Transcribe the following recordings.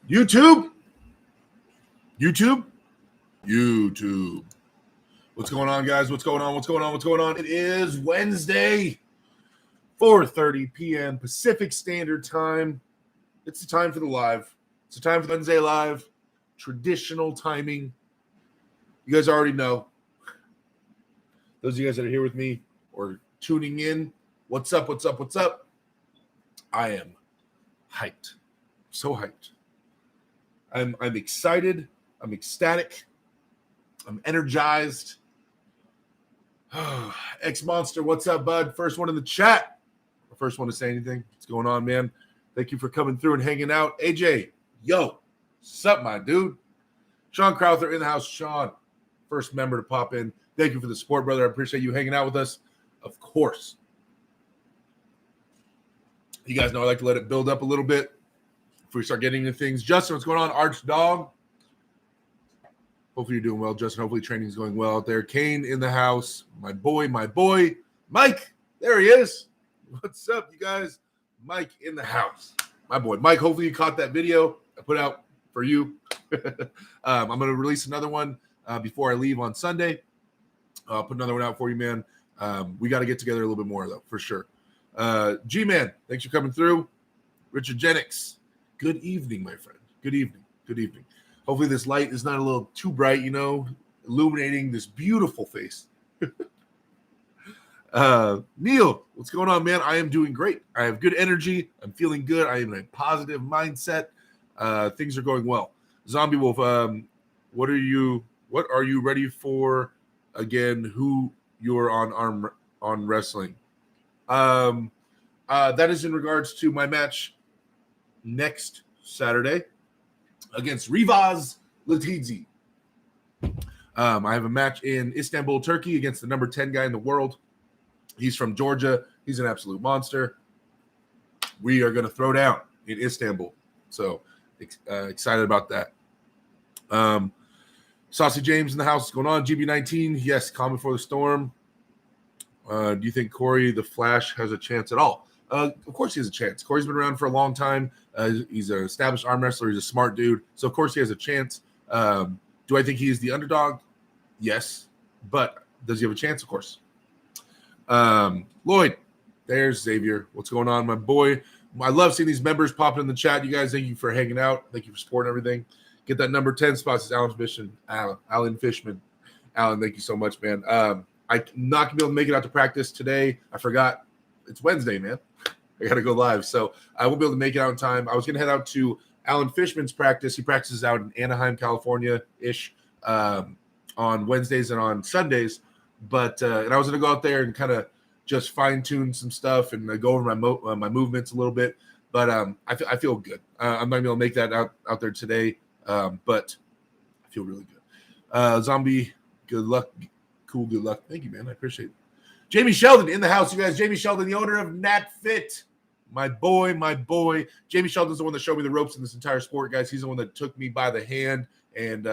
YouTube. What's going on, guys? What's going on? It is Wednesday, 4:30 p.m. Pacific Standard Time. It's the time for the live. It's the time for the Wednesday live. Traditional timing. You guys already know. Those of you guys that are here with me or tuning in, what's up? I am hyped. So hyped. I'm excited. I'm ecstatic. I'm energized. X Monster, what's up, bud? First one in the chat. First one to say anything. What's going on, man? Thank you for coming through and hanging out. AJ, yo, what's up, my dude? Sean Crowther in the house. Sean, first member to pop in. Thank you for the support, brother. I appreciate you hanging out with us. Of course. You guys know I like to let it build up a little bit before we start getting into things. Justin, what's going on? Arch Dog. Hopefully you're doing well, Justin. Hopefully training is going well out there. Kane in the house. My boy. Mike, there he is. What's up, you guys? Mike in the house. My boy. Mike, hopefully you caught that video I put out for you. I'm going to release another one before I leave on Sunday. I'll put another one out for you, man. We got to get together a little bit more, though, for sure. G-Man, thanks for coming through. Richard Jennings, good evening, my friend. Good evening. Hopefully this light is not a little too bright, illuminating this beautiful face. Neil, what's going on, man? I am doing great. I have good energy. I'm feeling good. I am in a positive mindset. Things are going well. Zombie Wolf, what are you ready for again? Who you're on wrestling? That is in regards to my match next Saturday against Rivaz Latidze. I have a match in Istanbul, Turkey against the number 10 guy in the world. He's from Georgia. He's an absolute monster. We are going to throw down in Istanbul. So excited about that. Saucy James in the house. What's going on? GB19. Yes, calm before the storm. Do you think Corey the Flash has a chance at all? Of course he has a chance. Corey's been around for a long time. He's an established arm wrestler. He's a smart dude. So, of course, he has a chance. Do I think he is the underdog? Yes. But does he have a chance? Of course. Lloyd, there's Xavier. What's going on, my boy? I love seeing these members popping in the chat. You guys, thank you for hanging out. Thank you for supporting everything. Get that number 10 spots. It's Alan Fishman. Alan, thank you so much, man. I'm not going to be able to make it out to practice today. I forgot. It's Wednesday, man. I got to go live. So I won't be able to make it out in time. I was going to head out to Alan Fishman's practice. He practices out in Anaheim, California-ish on Wednesdays and on Sundays. But and I was going to go out there and kind of just fine-tune some stuff and go over my movements a little bit. But I feel good. I'm not going to be able to make that out there today. But I feel really good. Zombie, good luck. Cool, good luck. Thank you, man. I appreciate it. Jamie Sheldon in the house, you guys. Jamie Sheldon, the owner of Nat Fit. My boy. Jamie Sheldon's the one that showed me the ropes in this entire sport, guys. He's the one that took me by the hand and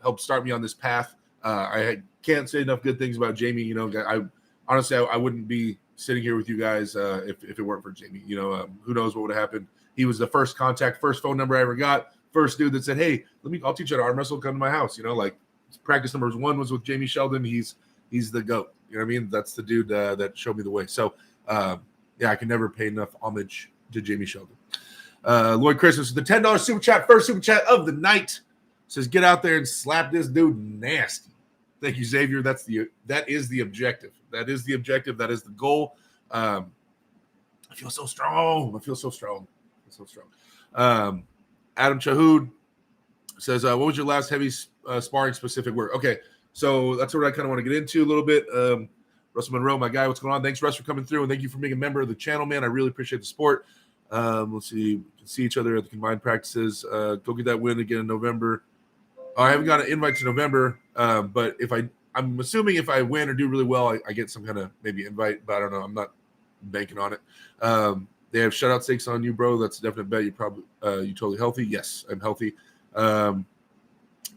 helped start me on this path. I can't say enough good things about Jamie. I honestly I wouldn't be sitting here with you guys if it weren't for Jamie. Who knows what would have happened. He was the first contact, first phone number I ever got. First dude that said, "Hey, I'll teach you how to arm wrestle. Come to my house." Practice number 1 was with Jamie Sheldon. He's the GOAT. You know what I mean? That's the dude that showed me the way. So, I can never pay enough homage to Jamie Sheldon. Lloyd Christmas, the $10 super chat, first super chat of the night, says, "Get out there and slap this dude nasty." Thank you, Xavier. That is the objective. That is the goal. I feel so strong. Adam Chahoud says, "What was your last heavy sparring specific work?" Okay. So that's what I kind of want to get into a little bit. Russell Monroe, my guy, what's going on? Thanks, Russ, for coming through, and thank you for being a member of the channel, man. I really appreciate the support. Let's see. We can see each other at the combined practices. Go get that win again in November. I haven't got an invite to November, but I'm assuming if I win or do really well, I get some kind of maybe invite, but I don't know. I'm not banking on it. They have shutout stakes on you, bro. That's a definite bet. You totally healthy? Yes, I'm healthy.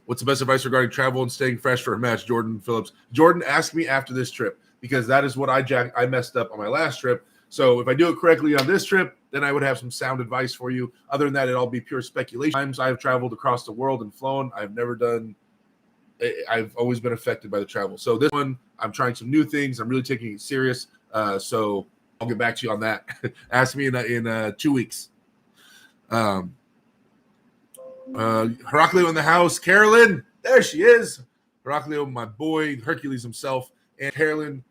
What's the best advice regarding travel and staying fresh for a match? Jordan Phillips. Jordan, ask me after this trip because that is what I messed up on my last trip. So if I do it correctly on this trip, then I would have some sound advice for you. Other than that, it'll all be pure speculation. Times I've traveled across the world and flown, I've always been affected by the travel. So this one, I'm trying some new things. I'm really taking it serious. So I'll get back to you on that. Ask me in 2 weeks. Heraclio in the house. Carolyn, there she is. Heraclio, my boy, Hercules himself. And Carolyn,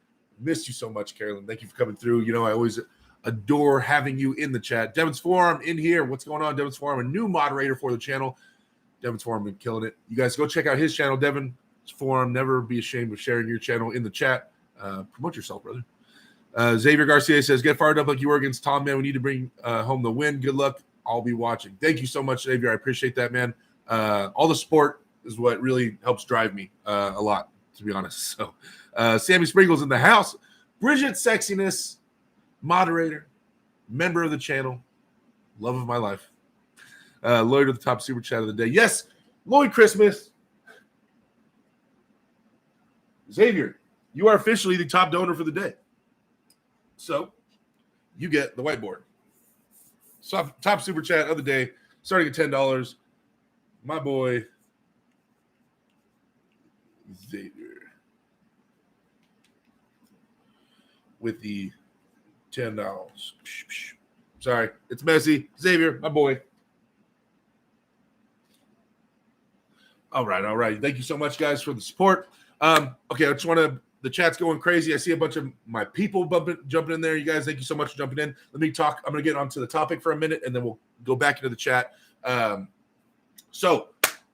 missed you so much, Carolyn. Thank you for coming through. You know, I always adore having you in the chat. Devin's Forum in here. What's going on, Devin's Forum? A new moderator for the channel. Devin's Forum been killing it. You guys go check out his channel, Devin's Forum. Never be ashamed of sharing your channel in the chat. Promote yourself, brother. Xavier Garcia says, get fired up like you were against Tom, man. We need to bring home the win. Good luck. I'll be watching. Thank you so much, Xavier. I appreciate that, man. All the support is what really helps drive me a lot, to be honest. So, Sammy Sprinkles in the house. Bridget Sexiness, moderator, member of the channel, love of my life. Lloyd with the top super chat of the day. Yes, Lloyd Christmas. Xavier, you are officially the top donor for the day. So, you get the whiteboard. So, top super chat of the day, starting at $10. My boy, Xavier, with the $10. Sorry, it's messy. Xavier, my boy. All right. Thank you so much, guys, for the support. Okay, I just want to. The chat's going crazy. I see a bunch of my people jumping in there. You guys, thank you so much for jumping in. Let me talk. I'm going to get onto the topic for a minute, and then we'll go back into the chat. So,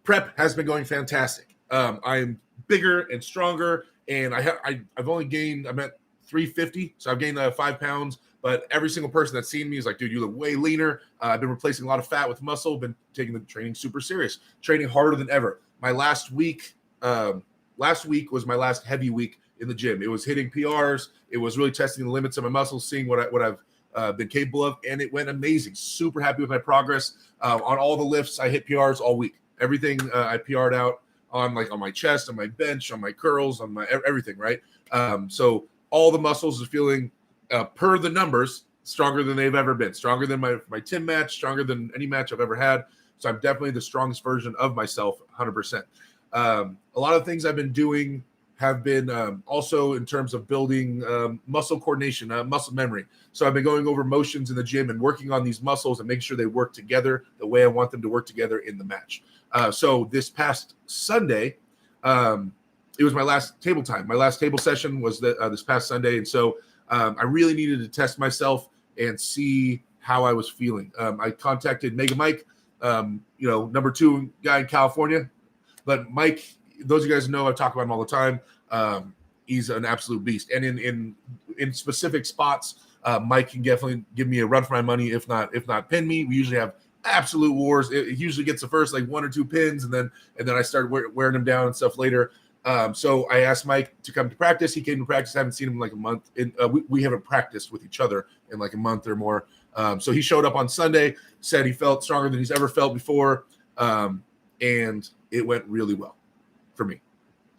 prep has been going fantastic. I'm bigger and stronger, and I've only gained. I'm at 350, so I've gained 5 pounds. But every single person that's seen me is like, dude, you look way leaner. I've been replacing a lot of fat with muscle. Been taking the training super serious, training harder than ever. My last week was my last heavy week in the gym. It was hitting PRs. It was really testing the limits of my muscles, seeing what I've been capable of, and it went amazing. Super happy with my progress on all the lifts. I hit PRs all week. Everything I PR'd out on my chest, on my bench, on my curls, on my everything. Right. So all the muscles are feeling per the numbers stronger than they've ever been. Stronger than my Tim match. Stronger than any match I've ever had. So I'm definitely the strongest version of myself, 100%. A lot of things I've been doing have been also in terms of building muscle coordination, muscle memory. So I've been going over motions in the gym and working on these muscles and making sure they work together the way I want them to work together in the match. So this past Sunday, it was my last table time. My last table session was this past Sunday. And so I really needed to test myself and see how I was feeling. I contacted Mega Mike, number 2 guy in California. But Mike, those of you guys know, I talk about him all the time. He's an absolute beast. And in specific spots, Mike can definitely give me a run for my money, if not pin me. We usually have absolute wars. It usually gets the first 1 or 2 pins, and then I start wearing him down and stuff later. So I asked Mike to come to practice. He came to practice. I haven't seen him in a month. We haven't practiced with each other in a month or more. So he showed up on Sunday, said he felt stronger than he's ever felt before, and it went really well for me.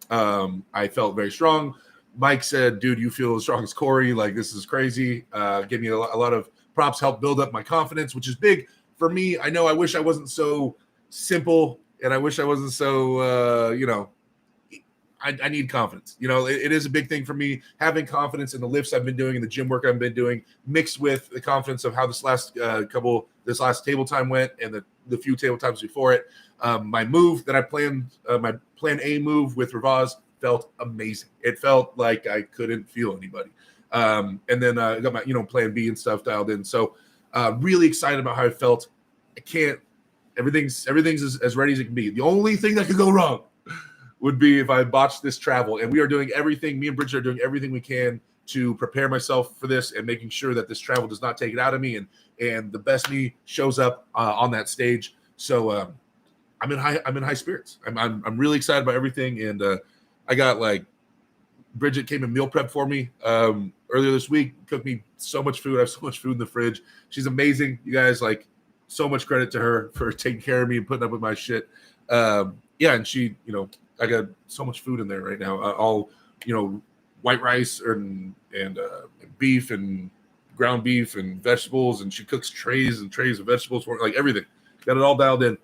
I felt very strong. Mike said, dude, you feel as strong as Corey. This is crazy. Gave me a lot of props, helped build up my confidence, which is big for me. I know I wish I wasn't so simple, and I wish I wasn't so, I need confidence. It is a big thing for me, having confidence in the lifts I've been doing and the gym work I've been doing, mixed with the confidence of how this last table time went and the few table times before it. My move that I planned, my plan A move with Ravaz, felt amazing. It felt like I couldn't feel anybody. And then I got my, plan B and stuff dialed in. So really excited about how I felt. Everything's as ready as it can be. The only thing that could go wrong would be if I botched this travel. And we are doing everything. Me and Bridget are doing everything we can to prepare myself for this and making sure that this travel does not take it out of me and the best me shows up on that stage. So I'm in high spirits. I'm really excited about everything. And I got Bridget came and meal prep for me earlier this week, cooked me so much food. I have so much food in the fridge. She's amazing. You guys, so much credit to her for taking care of me and putting up with my shit. And she, I got so much food in there right now. All, white rice and beef and ground beef and vegetables, and she cooks trays and trays of vegetables for like everything. Got it all dialed in.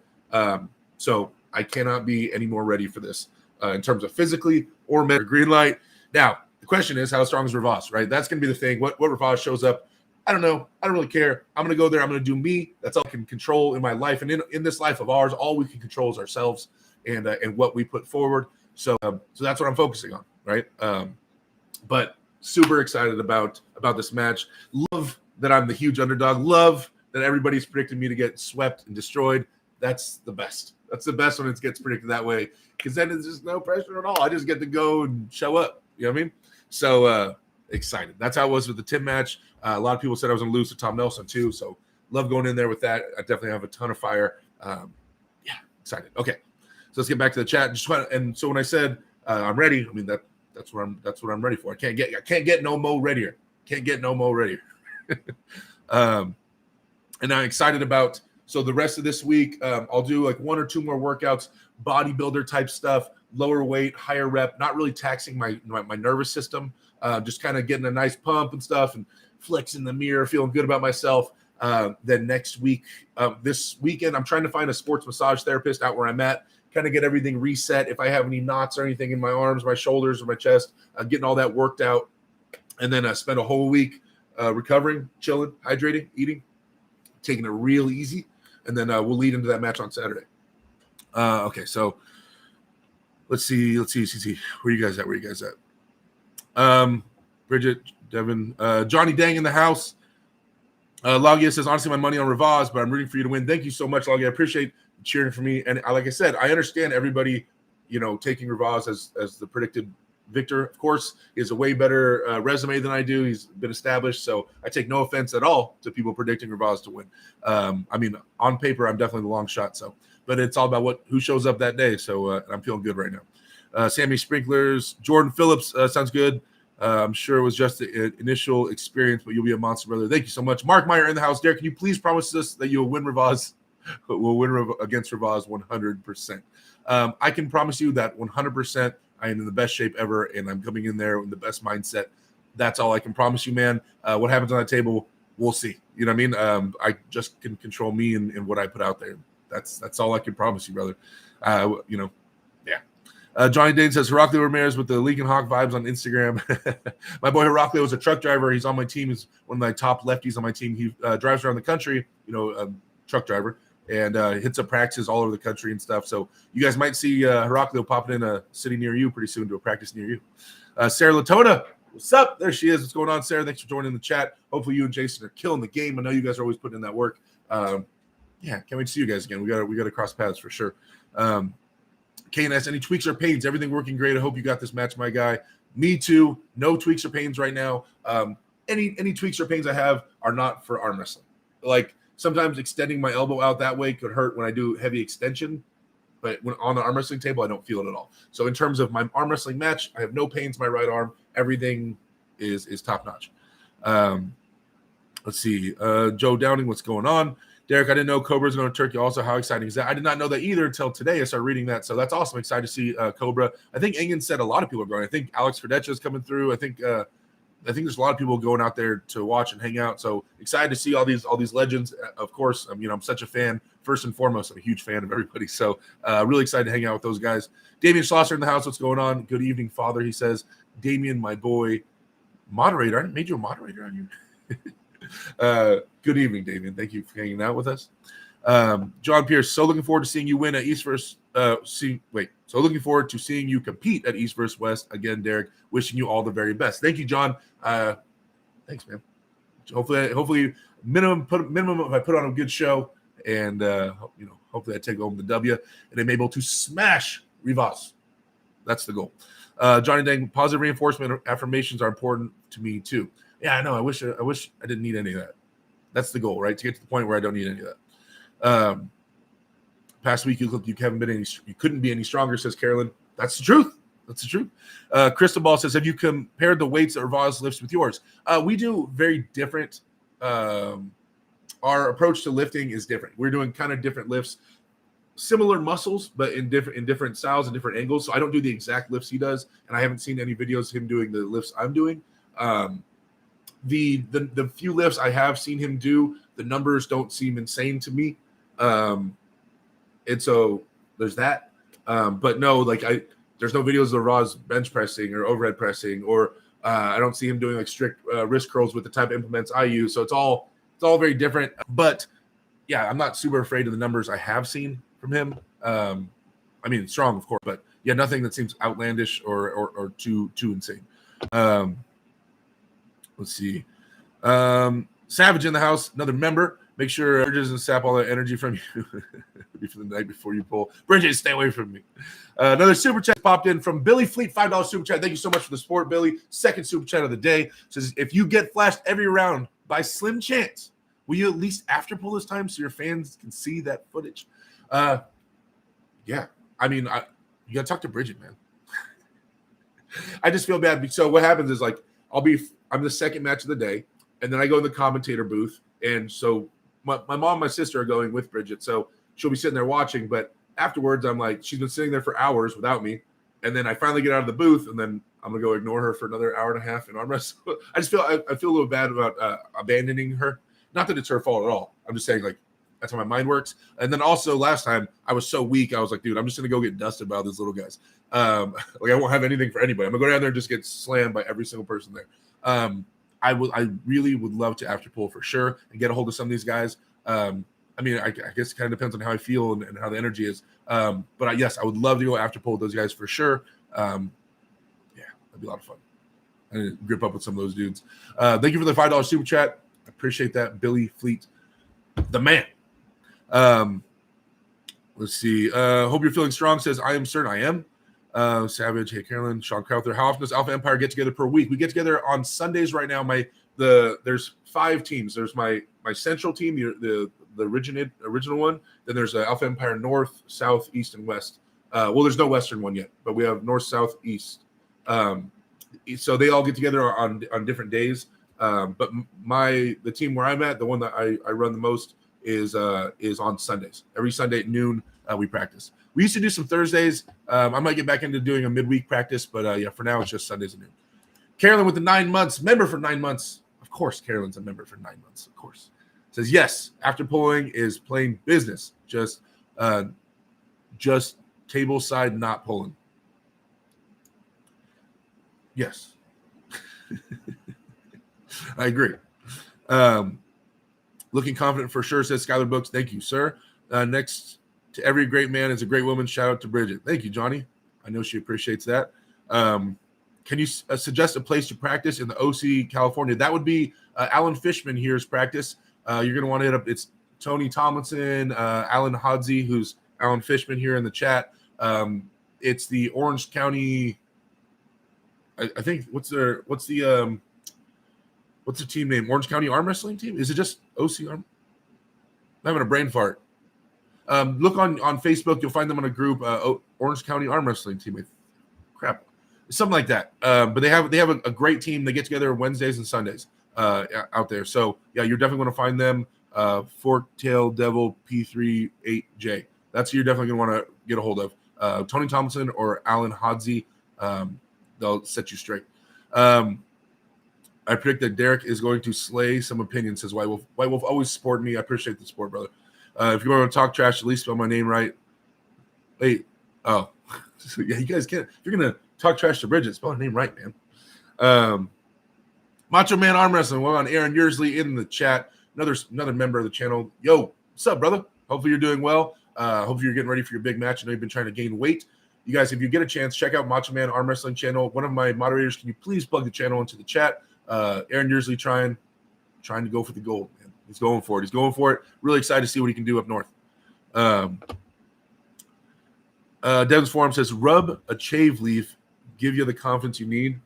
So I cannot be any more ready for this in terms of physically or mentally. Green light. Now, the question is, how strong is Rivas, right? That's going to be the thing. What Rivas shows up, I don't know. I don't really care. I'm going to go there. I'm going to do me. That's all I can control in my life. And in this life of ours, all we can control is ourselves and what we put forward. So that's what I'm focusing on, right? But super excited about this match. Love that I'm the huge underdog. Love that everybody's predicting me to get swept and destroyed. That's the best. That's the best when it gets predicted that way, because then it's just no pressure at all. I just get to go and show up. You know what I mean? So excited. That's how it was with the Tim match. A lot of people said I was going to lose to Tom Nelson too. So love going in there with that. I definitely have a ton of fire. Excited. Okay, so let's get back to the chat. And so when I said I'm ready, I mean that's what I'm ready for. I can't get no more readier. Can't get no more readier. And I'm excited about. So the rest of this week, I'll do like 1 or 2 more workouts, bodybuilder type stuff, lower weight, higher rep, not really taxing my nervous system, just kind of getting a nice pump and stuff and flexing the mirror, feeling good about myself. Then next week, this weekend, I'm trying to find a sports massage therapist out where I'm at, kind of get everything reset. If I have any knots or anything in my arms, my shoulders, or my chest, getting all that worked out. And then spend a whole week recovering, chilling, hydrating, eating, taking it real easy. And then we'll lead into that match on Saturday. Okay, so let's see. Where you guys at? Bridget, Devin, Johnny Dang in the house. Logia says, honestly, my money on Rivas, but I'm rooting for you to win. Thank you so much, Logia. I appreciate you cheering for me. And like I said, I understand everybody, taking Rivas as the predicted victor. Of course, he has a way better resume than I do. He's been established, so I take no offense at all to people predicting Rivas to win. I mean, on paper, I'm definitely the long shot. So, but it's all about who shows up that day. So I'm feeling good right now. Sammy Sprinklers, Jordan Phillips sounds good. I'm sure it was just the initial experience, but you'll be a monster, brother. Thank you so much. Mark Meyer in the house. Derek, can you please promise us that you'll win Rivas? We'll win against Rivas 100%. I can promise you that 100%. I am in the best shape ever, and I'm coming in there with the best mindset. That's all I can promise you, man. What happens on that table, we'll see. You know what I mean? I just can control me and what I put out there. That's all I can promise you, brother. Yeah. Johnny Dane says, Heraclio Ramirez with the League and Hawk vibes on Instagram. My boy Heraclio is a truck driver. He's on my team. He's one of my top lefties on my team. He drives around the country, truck driver. And hits up practices all over the country and stuff. So you guys might see Heraclio popping in a city near you pretty soon to a practice near you. Sarah Latona, what's up? There she is. What's going on, Sarah? Thanks for joining the chat. Hopefully you and Jason are killing the game. I know you guys are always putting in that work. Can't wait to see you guys again. We got to cross paths for sure. KNS, any tweaks or pains? Everything working great. I hope you got this match, my guy. Me too. No tweaks or pains right now. Any tweaks or pains I have are not for arm wrestling. Like, sometimes extending my elbow out that way could hurt when I do heavy extension, but when on the arm wrestling table, I don't feel it at all. So in terms of my arm wrestling match, I have no pains in my right arm. Everything is top notch. Let's see. Joe Downing, what's going on? Derek, I didn't know Cobra's going to Turkey. Also, how exciting is that? I did not know that either until today. I started reading that, so that's awesome. Excited to see Cobra. I think Engen said a lot of people are going. I think Alex Ferdecha is coming through. I think there's a lot of people going out there to watch and hang out. So excited to see all these legends. Of course, I'm such a fan. First and foremost, I'm a huge fan of everybody. So really excited to hang out with those guys. Damian Schlosser in the house. What's going on? Good evening, Father. He says, Damian, my boy, moderator. I made you a moderator on you. Good evening, Damian. Thank you for hanging out with us. John Pierce. So looking forward to seeing you win at East versus. So looking forward to seeing you compete at East versus West again, Derek. Wishing you all the very best. Thank you, John. Thanks, man. Hopefully, minimum if I put on a good show, and hopefully I take home the W, and I'm able to smash Rivas. That's the goal. Johnny Dang, positive reinforcement affirmations are important to me too. Yeah, I know. I wish I didn't need any of that. That's the goal, right? To get to the point where I don't need any of that. Past week, you couldn't be any stronger, says Carolyn. That's the truth. That's the truth. Crystal Ball says, have you compared the weights that Rivas lifts with yours? We do very different. Our approach to lifting is different. We're doing kind of different lifts, similar muscles, but in different styles and different angles. So I don't do the exact lifts he does, and I haven't seen any videos of him doing the lifts I'm doing. the few lifts I have seen him do, the numbers don't seem insane to me. And so there's that. But no, like there's no videos of Roz bench pressing or overhead pressing, or I don't see him doing like strict wrist curls with the type of implements I use. So it's all very different. But yeah, I'm not super afraid of the numbers I have seen from him. I mean, strong, of course, but yeah, nothing that seems outlandish or too insane. Let's see. Savage in the house, another member. Make sure it doesn't sap all that energy from you for the night before you pull. Bridget, stay away from me. Another super chat popped in from Billy Fleet, $5 super chat. Thank you so much for the support, Billy. Second super chat of the day. Says, if you get flashed every round by slim chance, will you at least after pull this time so your fans can see that footage? Yeah. I mean, you got to talk to Bridget, man. I just feel bad. So what happens is, like, I'm the second match of the day, and then I go in the commentator booth, and so my mom and my sister are going with Bridget, so she'll be sitting there watching, but afterwards I'm like, she's been sitting there for hours without me, and then I finally get out of the booth, and then I'm gonna go ignore her for another hour and a half in arm wrestle. I just feel I feel a little bad about abandoning her. Not that it's her fault at all. I'm just saying, like, that's how my mind works. And then also last time I was so weak, I was like, dude, I'm just gonna go get dusted by all these little guys. Like, I won't have anything for anybody. I'm gonna go down there and just get slammed by every single person there. I really would love to after pull for sure and get a hold of some of these guys. I mean, I guess it kind of depends on how I feel and how the energy is. But yes, I would love to go after pull with those guys for sure. Yeah, that'd be a lot of fun. I need to grip up with some of those dudes. Thank you for the $5 super chat. I appreciate that, Billy Fleet, the man. Let's see. Hope you're feeling strong. Says, I am certain I am. Savage, hey Carolyn, Sean Crowther. How often does Alpha Empire get together per week? We get together on Sundays right now. There's 5 teams. There's my central team, the original one. Then there's Alpha Empire North, South, East, and West. Well, there's no Western one yet, but we have North, South, East. So they all get together on different days. But the team where I'm at, the one that I run the most, is on Sundays. Every Sunday at noon, we practice. We used to do some Thursdays. I might get back into doing a midweek practice, but yeah, for now it's just Sundays at noon. Carolyn with the 9 months, member for 9 months. Of course, Carolyn's a member for 9 months. Of course, says yes. After pulling is plain business. Just table side, not pulling. Yes, I agree. Looking confident for sure, says Skylar Books. Thank you, sir. Next to every great man is a great woman. Shout out to Bridget. Thank you, Johnny. I know she appreciates that. Can you suggest a place to practice in the OC, California? That would be Alan Fishman here's practice. You're going to want to hit up. It's Tony Tomlinson, Alan Hodsey, who's Alan Fishman here in the chat. It's the Orange County. I think what's the team name? Orange County Arm Wrestling Team? Is it just OC Arm? I'm having a brain fart. Look on Facebook. You'll find them on a group, Orange County Arm Wrestling Team. Crap. Something like that. But they have a great team. They get together Wednesdays and Sundays out there. So, yeah, you're definitely going to find them. Fork-Tail Devil P38J. That's who you're definitely going to want to get a hold of. Tony Thompson or Alan Hodsey. They'll set you straight. I predict that Derek is going to slay some opinions, says White Wolf. White Wolf always support me. I appreciate the support, brother. If you want to talk trash, at least spell my name right. Wait. Oh. Yeah, you guys can't. If you're going to talk trash to Bridget, spell her name right, man. Macho Man Arm Wrestling. Well, on Aaron Yearsley in the chat. Another member of the channel. Yo, what's up, brother? Hopefully you're doing well. Hopefully you're getting ready for your big match. I know you've been trying to gain weight. You guys, if you get a chance, check out Macho Man Arm Wrestling channel. One of my moderators, can you please plug the channel into the chat? Aaron Yearsley trying to go for the gold, man. He's going for it. Really excited to see what he can do up north. Devon's Forum says, rub a chave leaf, give you the confidence you need.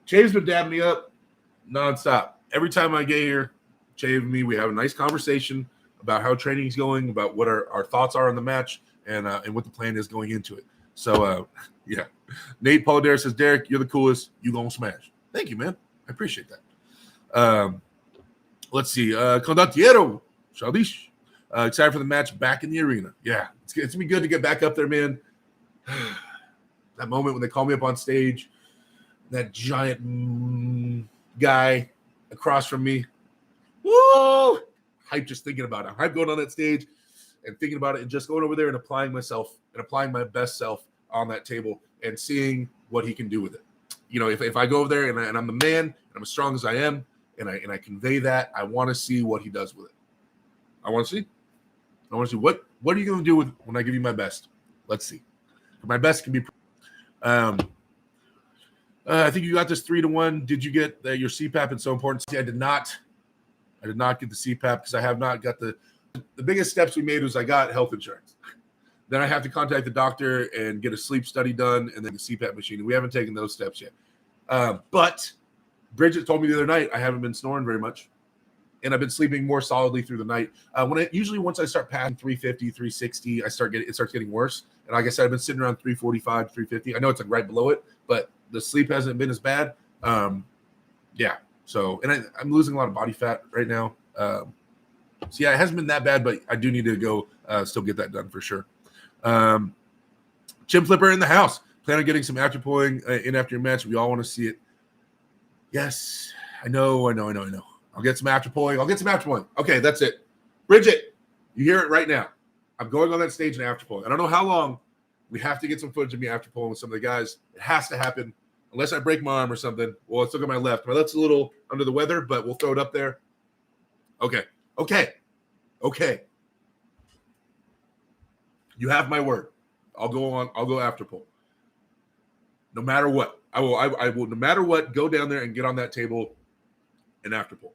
Chave's been dabbing me up nonstop. Every time I get here, Chave and me, we have a nice conversation about how training is going, about what our thoughts are on the match, and what the plan is going into it. So, yeah. Nate Polidare says, Derek, you're the coolest. You gonna smash. Thank you, man. I appreciate that. Let's see. Condottiero, Childish. Excited for the match back in the arena. Yeah, it's going to be good to get back up there, man. That moment when they call me up on stage, that giant guy across from me. Woo! Hype just thinking about it. Hype going on that stage and thinking about it and just going over there and applying myself and applying my best self on that table and seeing what he can do with it. You know, if I go over there and I'm the man and I'm as strong as I am and I convey that, I want to see what he does with it. I want to see what are you going to do with when I give you my best? Let's see. My best can be. I think you got this 3-1. Did you get your CPAP? It's so important. See, I did not get the CPAP because I have not got the biggest steps we made was I got health insurance. Then I have to contact the doctor and get a sleep study done and then the CPAP machine. We haven't taken those steps yet. But Bridget told me the other night I haven't been snoring very much. And I've been sleeping more solidly through the night. Usually once I start passing 350, 360, it starts getting worse. And like I said, I've been sitting around 345, 350. I know it's like right below it, but the sleep hasn't been as bad. Yeah. So, and I'm losing a lot of body fat right now. So yeah, it hasn't been that bad, but I do need to go still get that done for sure. Jim Flipper in the house. Plan on getting some after pulling in after your match. We all want to see it. Yes, I know. I'll get some after pulling. Okay, that's it. Bridget, you hear it right now. I'm going on that stage and after pulling. I don't know how long. We have to get some footage of me after pulling with some of the guys. It has to happen. Unless I break my arm or something. Well, let's look at my left. My left's a little under the weather, but we'll throw it up there. Okay. You have my word. I'll go after pull. No matter what. I will no matter what, go down there and get on that table and after pull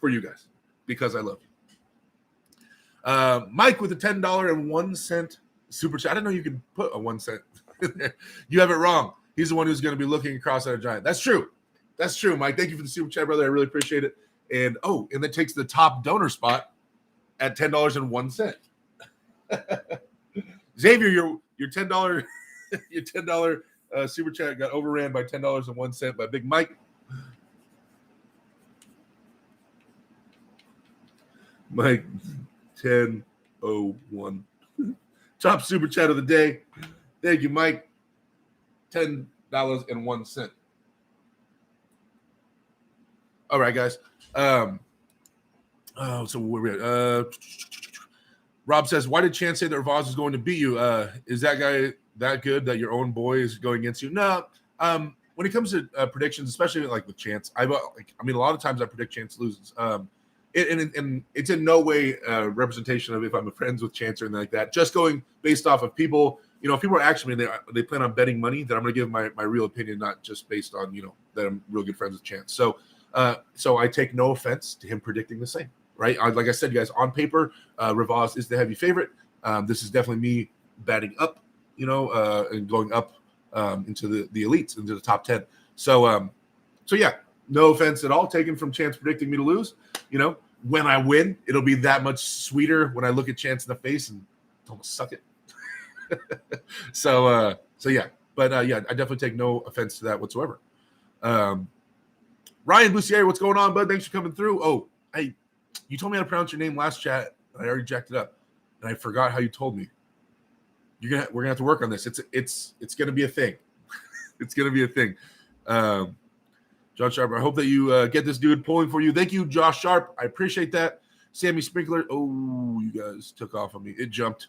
for you guys because I love you. Mike with a $10.01 super chat. I didn't know you could put a 1 cent in there. You have it wrong. He's the one who's going to be looking across at a giant. That's true, Mike. Thank you for the super chat, brother. I really appreciate it. And that takes the top donor spot at $10.01. Xavier, your $10 super chat got overran by $10.01 by Big Mike. Mike 1001. Top super chat of the day. Thank you, Mike. $10.01. All right, guys. So where we at? Rob says, why did Chance say that Ravaz is going to beat you? Is that guy that good that your own boy is going against you? No. When it comes to predictions, especially like with Chance, a lot of times I predict Chance loses. And it's in no way a representation of if I'm friends with Chance or anything like that. Just going based off of people. You know, if people are actually they plan on betting money, then I'm going to give my real opinion, not just based on that I'm real good friends with Chance. So I take no offense to him predicting the same. Right, like I said, you guys, on paper, Ravaz is the heavy favorite. This is definitely me batting up, and going up into the elites, into the top 10. So yeah, no offense at all taken from Chance predicting me to lose. When I win, it'll be that much sweeter when I look at Chance in the face and almost suck it. So yeah, but yeah, I definitely take no offense to that whatsoever. Ryan Lucier, what's going on, bud? Thanks for coming through. Oh, hey. You told me how to pronounce your name last chat, and I already jacked it up, and I forgot how you told me. We're gonna have to work on this. It's gonna be a thing. It's gonna be a thing. John Sharp, I hope that you get this dude pulling for you. Thank you, Josh Sharp. I appreciate that. Sammy Sprinkler. Oh, you guys took off on me. It jumped.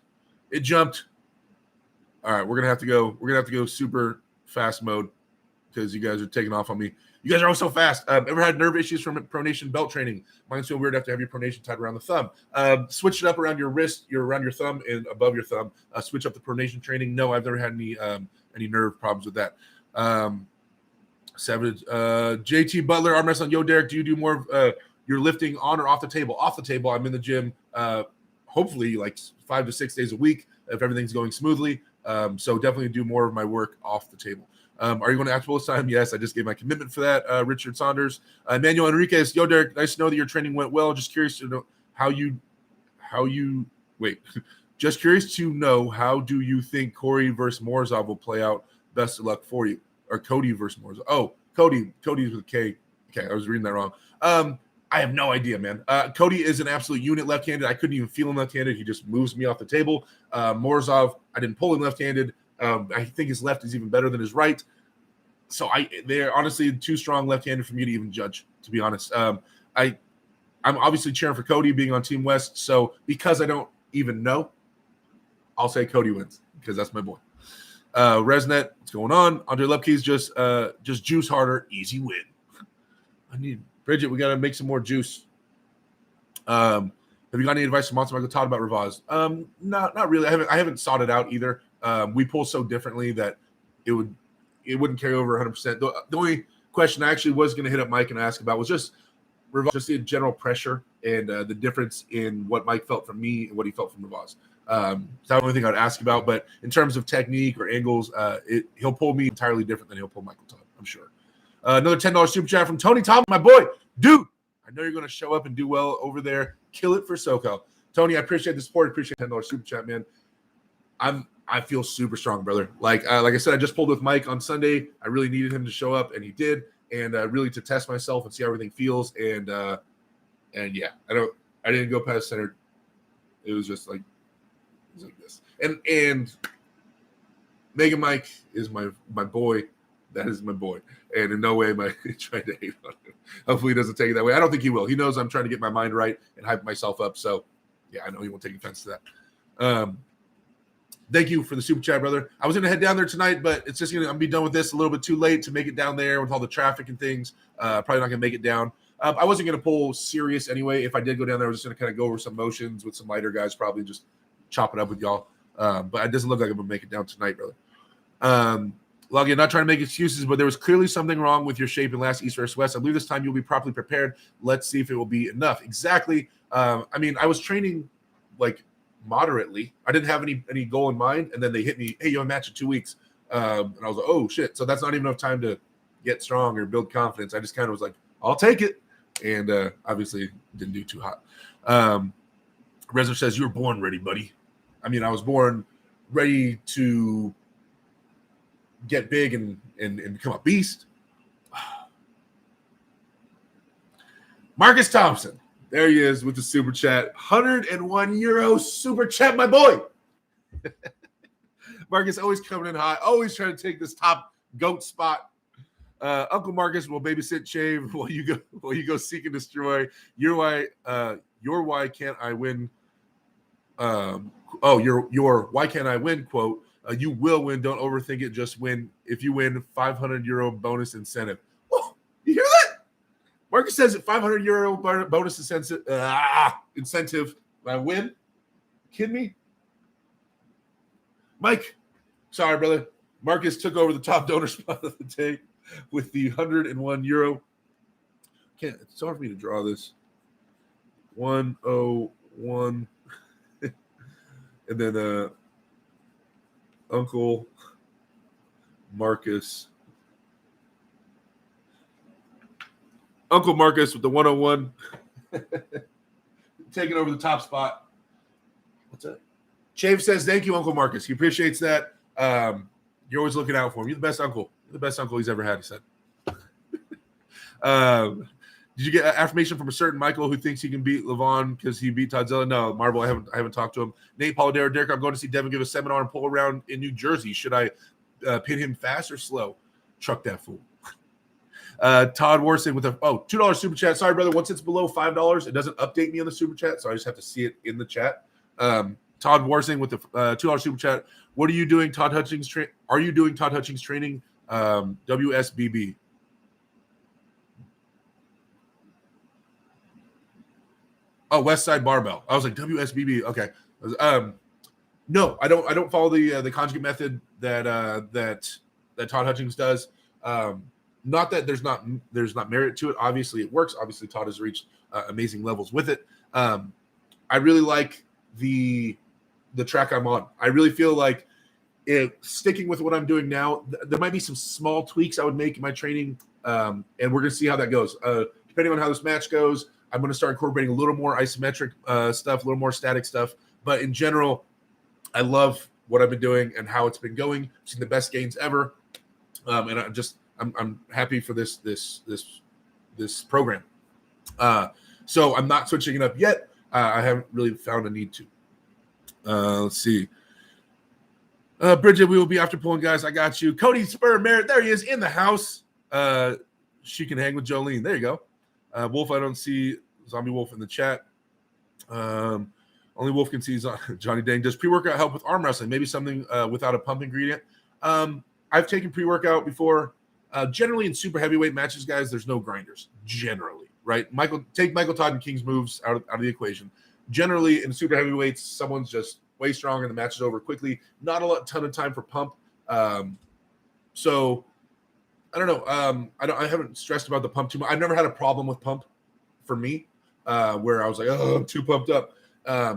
All right, we're gonna have to go super fast mode because you guys are taking off on me. You guys are all so fast. Ever had nerve issues from pronation belt training? Mine's feel weird after have your pronation tied around the thumb. Switch it up around your wrist, around your thumb and above your thumb. Switch up the pronation training. No, I've never had any nerve problems with that. Savage. JT Butler, arm wrestling. Yo, Derek, do you do more of your lifting on or off the table? Off the table. I'm in the gym, hopefully like 5 to 6 days a week if everything's going smoothly. So definitely do more of my work off the table. Are you going to act this time? Yes, I just gave my commitment for that. Richard Saunders, Emmanuel Enriquez. Yo, Derek, nice to know that your training went well. Just curious to know Just curious to know how do you think Corey versus Morzov will play out? Best of luck for you. Or Cody versus Morzov. Oh, Cody's with a K. Okay, I was reading that wrong. I have no idea, man. Cody is an absolute unit left-handed. I couldn't even feel him left-handed. He just moves me off the table. Morzov, I didn't pull him left-handed. I think his left is even better than his right. So they're honestly too strong left-handed for me to even judge, to be honest. I'm obviously cheering for Cody being on Team West. So because I don't even know, I'll say Cody wins because that's my boy. Resnet, what's going on? Andre Lepke's just juice harder, easy win. I need Bridget. We got to make some more juice. Have you got any advice from Monster Michael Todd about Ravaz? Not really. I haven't sought it out either. We pull so differently that it wouldn't carry over 100%. The only question I actually was going to hit up Mike and ask about was just Ravaz, just the general pressure and the difference in what Mike felt from me and what he felt from Ravaz. It's the only thing I'd ask about. But in terms of technique or angles, he'll pull me entirely different than he'll pull Michael Todd, I'm sure. Another $10 super chat from Tony Tom, my boy. Dude, I know you're going to show up and do well over there. Kill it for SoCal. Tony, I appreciate the support. I appreciate $10 super chat, man. I feel super strong, brother. Like I said, I just pulled with Mike on Sunday. I really needed him to show up, and he did. And really to test myself and see how everything feels. And yeah, I didn't go past center. It was just like this. And Mega Mike is my boy. That is my boy. And in no way am I trying to hate on him. Hopefully he doesn't take it that way. I don't think he will. He knows I'm trying to get my mind right and hype myself up. So, yeah, I know he won't take offense to that. Thank you for the super chat, brother. I was going to head down there tonight, but it's just going to be done with this a little bit too late to make it down there with all the traffic and things. Probably not going to make it down. I wasn't going to pull serious anyway. If I did go down there, I was just going to kind of go over some motions with some lighter guys, probably just chop it up with y'all. But it doesn't look like I'm going to make it down tonight, brother. Logan, not trying to make excuses, but there was clearly something wrong with your shape in last East versus West. I believe this time you'll be properly prepared. Let's see if it will be enough. Exactly. I mean, I was training like moderately. I didn't have any goal in mind, and then they hit me, hey, you have a match in 2 weeks. And I was like, oh, shit. So that's not even enough time to get strong or build confidence. I just kind of was like, I'll take it. And obviously didn't do too hot. Rezer says, you were born ready, buddy. I mean, I was born ready to get big and become a beast. Marcus Thompson. There he is with the super chat. €101 super chat, my boy. Marcus always coming in hot, always trying to take this top GOAT spot. Uncle Marcus will babysit shave while you go seek and destroy. Your why can't I win? Your why can't I win quote. You will win. Don't overthink it. Just win. If you win, €500 bonus incentive. Oh, you hear that? Marcus says €500 bonus incentive. I win. Kidding me? Mike, sorry, brother. Marcus took over the top donor spot of the day with the €101. It's hard for me to draw this. 101. And then Uncle Marcus. Uncle Marcus with the 101. Taking over the top spot. What's that? Chave says, thank you, Uncle Marcus. He appreciates that. You're always looking out for him. You're the best uncle. You're the best uncle he's ever had, he said. Did you get affirmation from a certain Michael who thinks he can beat Levon because he beat Todzilla? No, Marble, I haven't talked to him. Nate Polidero, Derek, I'm going to see Devin give a seminar and pull around in New Jersey. Should I pin him fast or slow? Truck that fool. Todd Warson with a $2 super chat. Sorry, brother. Once it's below $5, it doesn't update me on the super chat, so I just have to see it in the chat. Todd Warsing with the $2 super chat. What are you doing, Todd Hutchings? Are you doing Todd Hutchings training? WSBB. Oh, West Side Barbell. I was like WSBB. Okay. No, I don't follow the conjugate method that Todd Hutchings does. Not that there's not merit to it. Obviously, it works. Obviously, Todd has reached amazing levels with it. I really like the track I'm on. I really feel like sticking with what I'm doing now. There might be some small tweaks I would make in my training, and we're gonna see how that goes. Depending on how this match goes, I'm going to start incorporating a little more isometric stuff, a little more static stuff. But in general, I love what I've been doing and how it's been going. I've seen the best gains ever, and I'm happy for this program. So I'm not switching it up yet. I haven't really found a need to. Let's see. Bridget, we will be after pulling, guys. I got you. Cody Spur Merritt, there he is in the house. She can hang with Jolene. There you go. Wolf, I don't see Zombie Wolf in the chat. Only Wolf can see Johnny Dang. Does pre-workout help with arm wrestling? Maybe something without a pump ingredient. I've taken pre-workout before. Generally in super heavyweight matches, guys, there's no grinders. Generally, right? Take Michael Todd and King's moves out of the equation. Generally in super heavyweights, someone's just way stronger and the match is over quickly. Not a ton of time for pump. So I don't know. I haven't stressed about the pump too much. I've never had a problem with pump for me, where I was like, oh, I'm too pumped up.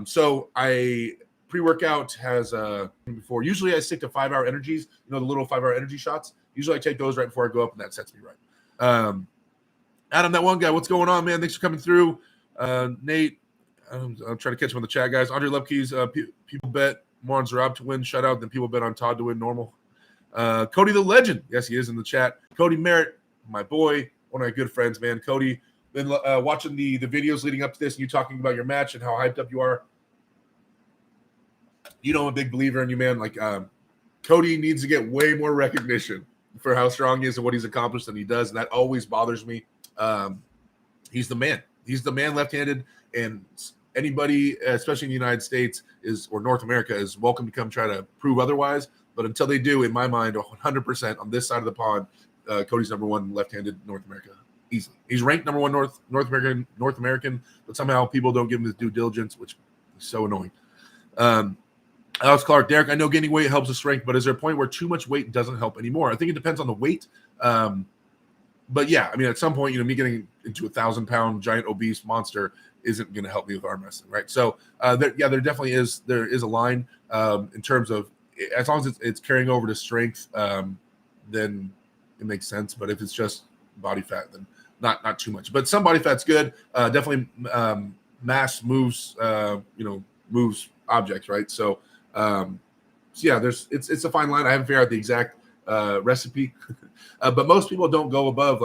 So I pre-workout has before. Usually I stick to 5-hour energies, the little 5-hour energy shots. Usually I take those right before I go up, and that sets me right. Adam, that one guy, what's going on, man? Thanks for coming through. Nate, I'm trying to catch him on the chat, guys. Andre Lupke's people bet more on Zarab to win shutout than people bet on Todd to win normal. Cody the Legend, yes, he is in the chat. Cody Merritt, my boy, one of my good friends, man. Cody, been watching the videos leading up to this, and you talking about your match and how hyped up you are. I'm a big believer in you, man. Like, Cody needs to get way more recognition for how strong he is and what he's accomplished than he does, and that always bothers me. He's the man. He's the man left-handed, and anybody, especially in the United States or North America, is welcome to come try to prove otherwise. But until they do, in my mind, 100% on this side of the pond, Cody's number one left-handed North America, easily. He's ranked number one North American, but somehow people don't give him his due diligence, which is so annoying. Alex Clark, Derek, I know gaining weight helps with strength, but is there a point where too much weight doesn't help anymore? I think it depends on the weight. But yeah, I mean, at some point, me getting into a 1,000-pound giant obese monster isn't going to help me with arm wrestling, right? So, there definitely is a line in terms of, as long as it's carrying over to strength, then it makes sense. But if it's just body fat, then not too much. But some body fat's good. Definitely mass moves, moves objects, right? So yeah, it's a fine line. I haven't figured out the exact recipe, but most people don't go above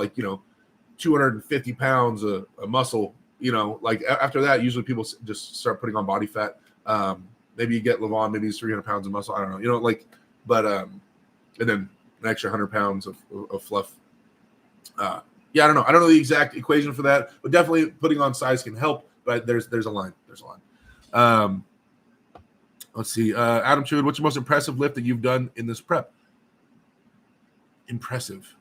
250 pounds of muscle. After that, usually people just start putting on body fat. Maybe you get Levon, maybe he's 300 pounds of muscle. I don't know, but and then an extra 100 pounds of fluff. I don't know. I don't know the exact equation for that, but definitely putting on size can help. But there's a line. Let's see. Adam Chud, what's your most impressive lift that you've done in this prep? Impressive.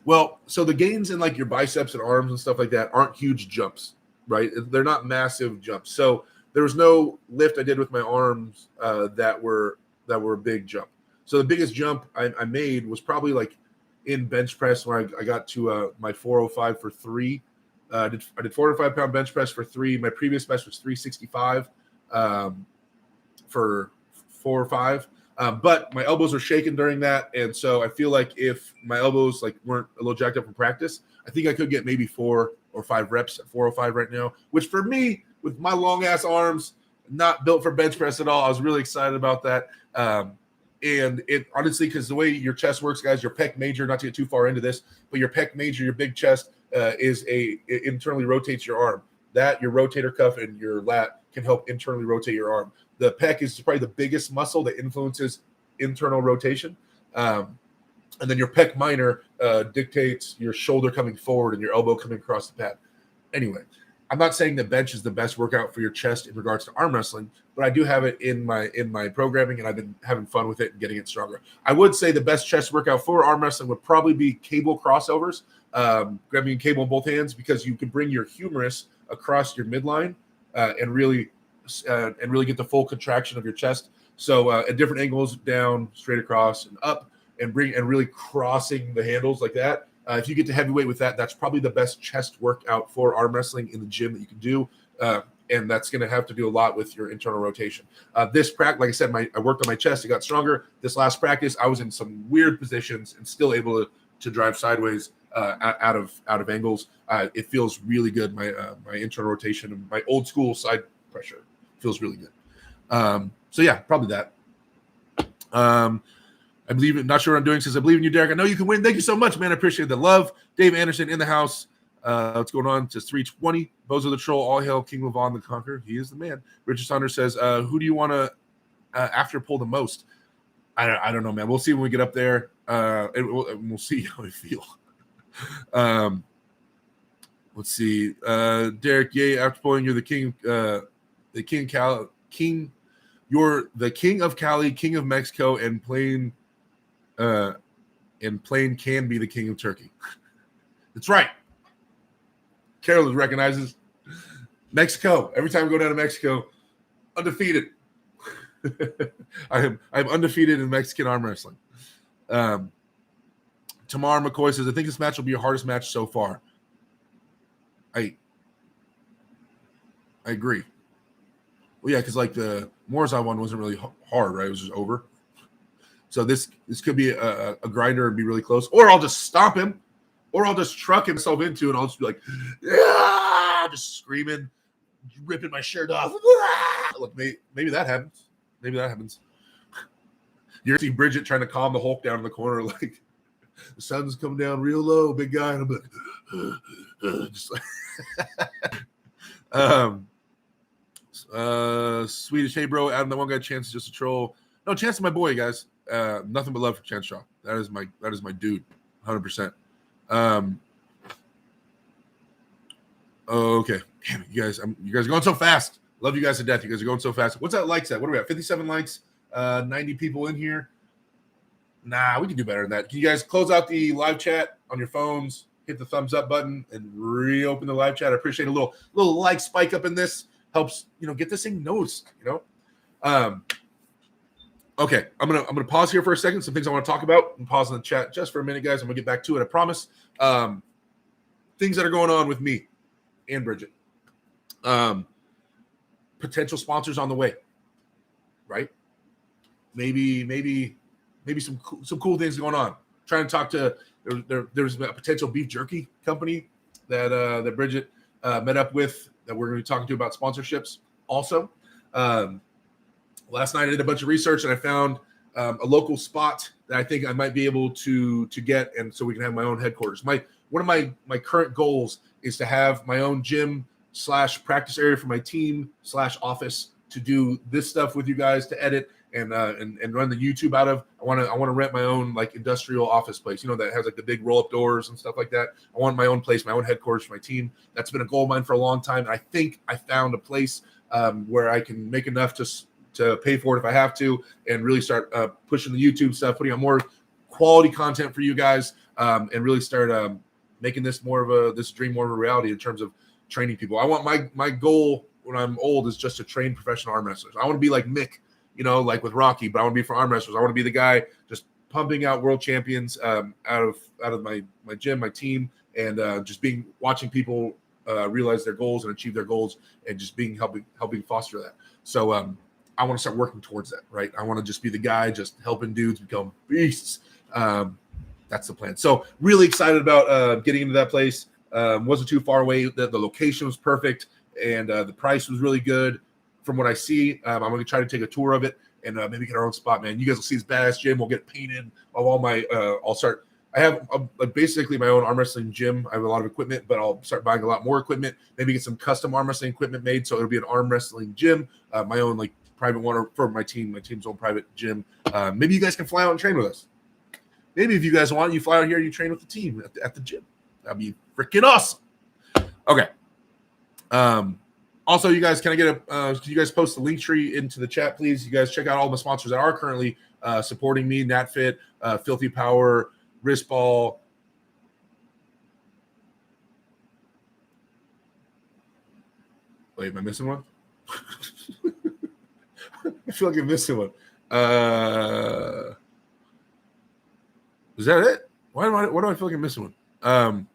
Well, so the gains in your biceps and arms and stuff like that aren't huge jumps, right? They're not massive jumps. So there was no lift I did with my arms that were a big jump. So the biggest jump I made was probably in bench press when I got to my 405 for 3. I did 405-pound bench press for 3. My previous best was 365 for 4 or 5. But my elbows were shaking during that, and so I feel like if my elbows weren't a little jacked up from practice, I think I could get maybe 4 or 5 reps at 405 right now, which for me, with my long ass arms, not built for bench press at all. I was really excited about that. And it honestly, because the way your chest works, guys, your pec major, not to get too far into this, but your pec major, your big chest it internally rotates your arm. That, your rotator cuff and your lat can help internally rotate your arm. The pec is probably the biggest muscle that influences internal rotation. And then your pec minor dictates your shoulder coming forward and your elbow coming across the pad. Anyway, I'm not saying that bench is the best workout for your chest in regards to arm wrestling, but I do have it in my programming, and I've been having fun with it and getting it stronger. I would say the best chest workout for arm wrestling would probably be cable crossovers, grabbing a cable in both hands, because you can bring your humerus across your midline and really get the full contraction of your chest. So at different angles, down, straight across, and up, and really crossing the handles like that. If you get to heavyweight with that, that's probably the best chest workout for arm wrestling in the gym that you can do. And that's going to have to do a lot with your internal rotation. This practice, like I said, I worked on my chest. It got stronger. This last practice, I was in some weird positions and still able to drive sideways out of angles. It feels really good. My internal rotation and my old school side pressure feels really good. So yeah, probably that. I believe it. Not sure what I'm doing. Says I believe in you, Derek. I know you can win. Thank you so much, man. I appreciate the love. Dave Anderson in the house. What's going on? Says 320. Bozo the Troll. All hail King Levon the Conqueror. He is the man. Richard Saunders says, who do you want to after pull the most? I don't know, man. We'll see when we get up there. We'll see how we feel. Let's see. Derek, yay! After pulling, you're the king. The king Cali, king. You're the king of Cali, king of Mexico, and plain can be the king of Turkey. That's right. Carol recognizes Mexico. Every time we go down to Mexico, undefeated. I'm undefeated in Mexican arm wrestling. Tamar McCoy says, I think this match will be your hardest match so far. I agree. Well, yeah, because like the Morzai one wasn't really hard, right? It was just over. So this could be a grinder and be really close. Or I'll just stomp him. Or I'll just truck himself into and I'll just be like, ah! Just screaming, ripping my shirt off. Ah! Look, maybe that happens. Maybe that happens. You're see Bridget trying to calm the Hulk down in the corner, like the sun's coming down real low, big guy, and I'm like, just like, Swedish, hey bro, Adam, that one guy Chance is just a troll. No, Chance is my boy, guys. Nothing but love for Chance Shaw. That is my dude, 100%. Okay, damn it, you guys are going so fast. Love you guys to death. You guys are going so fast. What's that likes at? What are we at? 57 likes. 90 people in here. Nah, we can do better than that. Can you guys close out the live chat on your phones? Hit the thumbs up button and reopen the live chat. I appreciate a little like spike up in this. Helps, get this thing noticed, Okay, I'm gonna pause here for a second. Some things I want to talk about and pause in the chat just for a minute, guys. I'm gonna get back to it, I promise. Things that are going on with me and Bridget. Potential sponsors on the way, right? Maybe some cool things going on. Trying to talk to there's a potential beef jerky company that Bridget met up with that we're going to be talking to about sponsorships. Also, last night I did a bunch of research and I found a local spot that I think I might be able to get, and so we can have my own headquarters. One of my current goals is to have my own gym / practice area for my team / office to do this stuff with you guys, to edit and run the YouTube out of. I want to rent my own like industrial office place, that has like the big roll up doors and stuff like that. I want my own place, my own headquarters for my team. That's been a goal of mine for a long time. And I think I found a place where I can make enough to pay for it if I have to, and really start pushing the YouTube stuff, putting out more quality content for you guys, and really start making this this dream more of a reality in terms of training people. I want my goal when I'm old is just to train professional arm wrestlers. I want to be like Mick, like with Rocky, but I want to be for arm wrestlers. I want to be the guy just pumping out world champions out of my gym, my team, and just watching people realize their goals and achieve their goals, and just helping foster that. So I want to start working towards that, right? I want to just be the guy just helping dudes become beasts. That's the plan. So really excited about getting into that place. Wasn't too far away. The location was perfect, and the price was really good from what I see. I'm going to try to take a tour of it and maybe get our own spot, man. You guys will see this badass gym. We'll get it painted. I have basically my own arm wrestling gym. I have a lot of equipment, but I'll start buying a lot more equipment. Maybe get some custom arm wrestling equipment made, so it'll be an arm wrestling gym. My own private one for my team's own private gym. Maybe you guys can fly out and train with us. Maybe if you guys want, you fly out here, you train with the team at the gym. That'd be freaking awesome. Okay. Also, you guys, can you guys post the link tree into the chat, please? You guys check out all the sponsors that are currently supporting me: NatFit, Filthy Power, Wristball. Wait, am I missing one? I feel like I'm missing one. Is that it? Why do I feel like I'm missing one?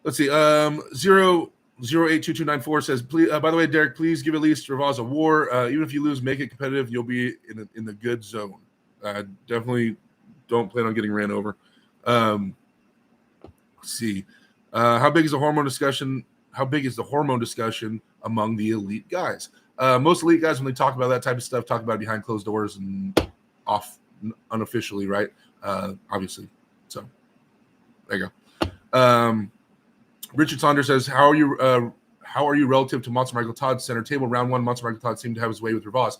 Let's see. 0822294 says, please, by the way, Derek, please give at least Ravaz a war. Even if you lose, make it competitive. You'll be in the good zone. Definitely don't plan on getting ran over. Let's see. How big is the hormone discussion? How big is the hormone discussion among the elite guys? Most elite guys, when they talk about that type of stuff, talk about it behind closed doors and off unofficially, right? Obviously. So there you go. Richard Saunders says, how are you relative to Monster Michael Todd's center table? Round one, Monster Michael Todd seemed to have his way with Ravaz.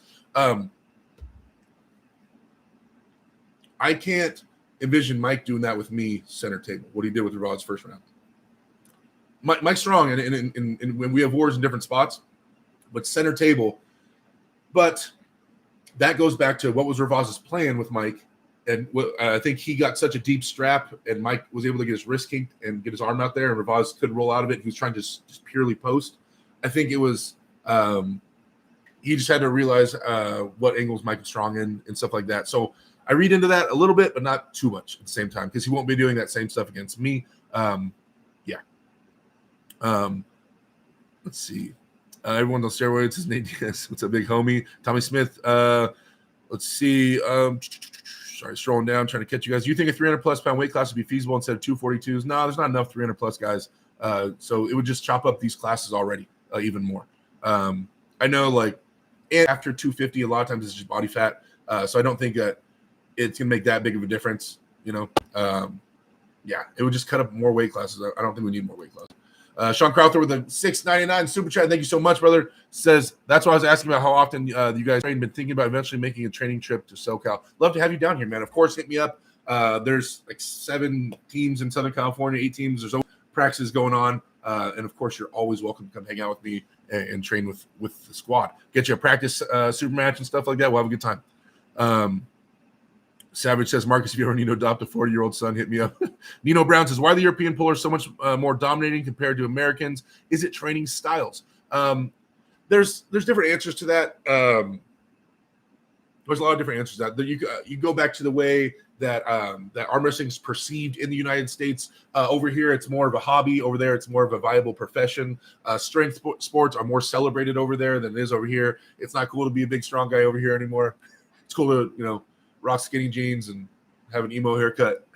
I can't envision Mike doing that with me center table, what he did with Ravaz's first round. Mike's strong, and when we have wars in different spots, but center table. But that goes back to what was Ravaz's plan with Mike. And I think he got such a deep strap, and Mike was able to get his wrist kinked and get his arm out there, and Ravaz couldn't roll out of it. He was trying to just purely post. I think it was he just had to realize what angles Mike was strong in and stuff like that. So I read into that a little bit, but not too much at the same time, because he won't be doing that same stuff against me. Let's see. Everyone's on steroids. His name is what's a big homie. Tommy Smith. Let's see. Sorry, scrolling down, trying to catch you guys. Do you think a 300 plus pound weight class would be feasible instead of 242s? No, there's not enough 300 plus guys. So it would just chop up these classes already even more. I know, like, after 250, a lot of times it's just body fat. So I don't think that it's gonna make that big of a difference. You know, it would just cut up more weight classes. I don't think we need more weight classes. Sean Crowther with a $6.99 super chat. Thank you so much, brother. Says that's why I was asking about how often you guys have been thinking about eventually making a training trip to SoCal. Love to have you down here, man. Of course, hit me up. There's like 7 teams in Southern California, 8 teams. There's practices going on, and of course, you're always welcome to come hang out with me and train with the squad. Get you a practice super match and stuff like that. We'll have a good time. Savage says, Marcus, if you ever need to adopt a 40-year-old son, hit me up. Nino Brown says, why are the European pullers so much more dominating compared to Americans? Is it training styles? There's different answers to that. There's a lot of different answers to that. You go back to the way that that arm wrestling is perceived in the United States. Over here, it's more of a hobby. Over there, it's more of a viable profession. Strength sports are more celebrated over there than it is over here. It's not cool to be a big, strong guy over here anymore. It's cool to, rock skinny jeans and have an emo haircut.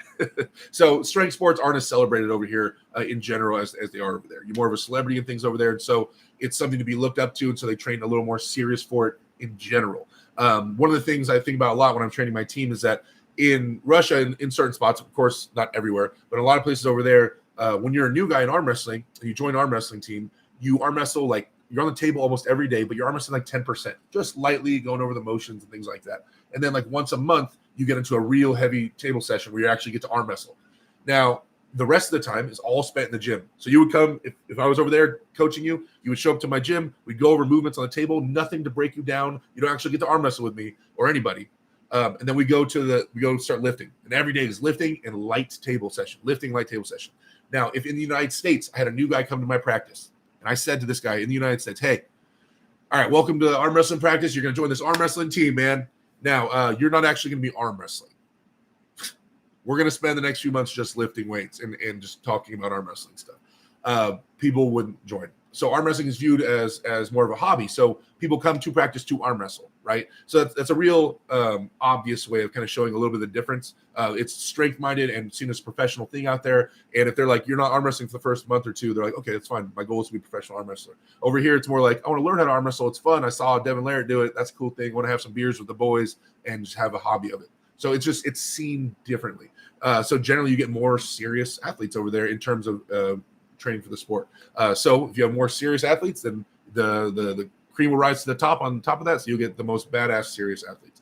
So strength sports aren't as celebrated over here in general as they are over there. You're more of a celebrity and things over there. And so it's something to be looked up to. And so they train a little more serious for it in general. One of the things I think about a lot when I'm training my team is that in Russia, in certain spots, of course, not everywhere, but a lot of places over there, when you're a new guy in arm wrestling, and you join an arm wrestling team, you arm wrestle like you're on the table almost every day, but you're arm wrestling like 10%, just lightly going over the motions and things like that. And then like once a month, you get into a real heavy table session where you actually get to arm wrestle. Now, the rest of the time is all spent in the gym. So you would come, if I was over there coaching you, you would show up to my gym. We'd go over movements on the table, nothing to break you down. You don't actually get to arm wrestle with me or anybody. And then we go start lifting. And every day is lifting and light table session. Now, if in the United States, I had a new guy come to my practice, and I said to this guy in the United States, hey, all right, welcome to arm wrestling practice. You're going to join this arm wrestling team, man. Now, you're not actually going to be arm wrestling. We're going to spend the next few months just lifting weights and just talking about arm wrestling stuff. People wouldn't join. So arm wrestling is viewed as more of a hobby. So people come to practice to arm wrestle, right? So that's a real obvious way of kind of showing a little bit of the difference. It's strength-minded and seen as a professional thing out there. And if they're like, you're not arm wrestling for the first month or two, they're like, okay, that's fine. My goal is to be a professional arm wrestler. Over here, it's more like, I want to learn how to arm wrestle. It's fun. I saw Devin Laird do it. That's a cool thing. I want to have some beers with the boys and just have a hobby of it. So it's seen differently. So generally, you get more serious athletes over there in terms of training for the sport. So if you have more serious athletes, then the cream will rise to the top on top of that. So you'll get the most badass serious athletes.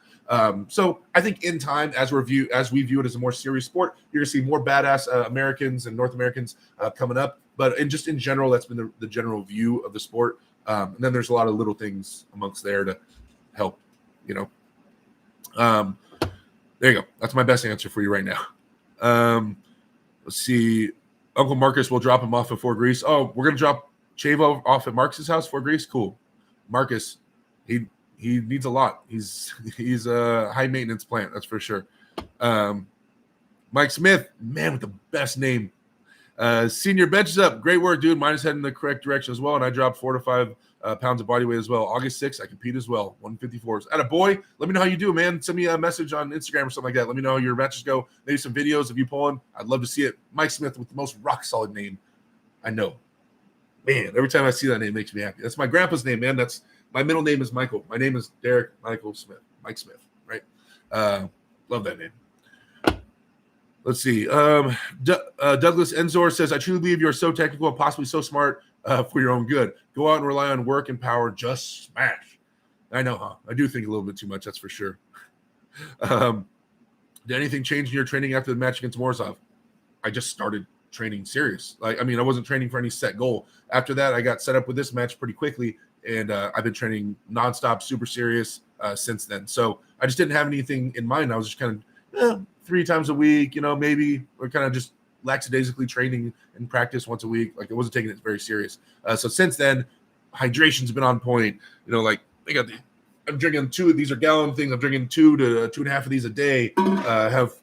So I think in time, as we view it as a more serious sport, you're going to see more badass Americans and North Americans coming up. But in general, that's been the general view of the sport. And then there's a lot of little things amongst there to help, there you go. That's my best answer for you right now. Let's see. Uncle Marcus will drop him off at Fort Grease. Oh, we're going to drop Chavo off at Marcus's house, Fort Grease? Cool. Marcus, he needs a lot. He's a high maintenance plant, that's for sure. Mike Smith, man with the best name. Senior benches up. Great work, dude. Mine is heading in the correct direction as well, and I dropped 4 to 5 pounds of body weight as well. August 6th, I compete as well. 154s. Atta boy, let me know how you do, man. Send me a message on Instagram or something like that. Let me know how your matches go. Maybe some videos of you pulling. I'd love to see it. Mike Smith with the most rock solid name I know. Man, every time I see that name, it makes me happy. That's my grandpa's name, man. That's my middle name is Michael. My name is Derek Michael Smith. Mike Smith, right? Love that name. Let's see. Douglas Enzor says, I truly believe you're so technical and possibly so smart for your own good. Go out and rely on work and power. Just smash. I know, huh? I do think a little bit too much, that's for sure. Did anything change in your training after the match against Morozov? I just started training serious. Like, I mean, I wasn't training for any set goal. After that, I got set up with this match pretty quickly, and I've been training nonstop, super serious since then. So I just didn't have anything in mind. I was just kind of 3 times a week, maybe, or kind of just lackadaisically training and practice once a week. Like, I wasn't taking it very serious. So since then, hydration's been on point. Like, I'm drinking 2 of these are gallon things. I'm drinking 2 to 2.5 of these a day. Have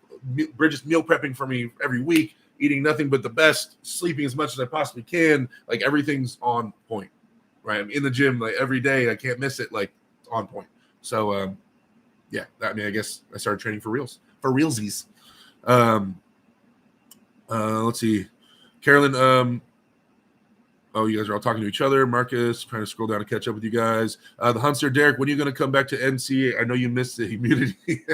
Bridget's meal prepping for me every week, eating nothing but the best, sleeping as much as I possibly can. Like, everything's on point, right? I'm in the gym like every day. I can't miss it. Like, it's on point. So, yeah, I guess I started training for realsies. Let's see. Carolyn, oh, you guys are all talking to each other. Marcus, trying to scroll down and catch up with you guys. The Hunter, Derek, when are you going to come back to NC? I know you missed the humidity.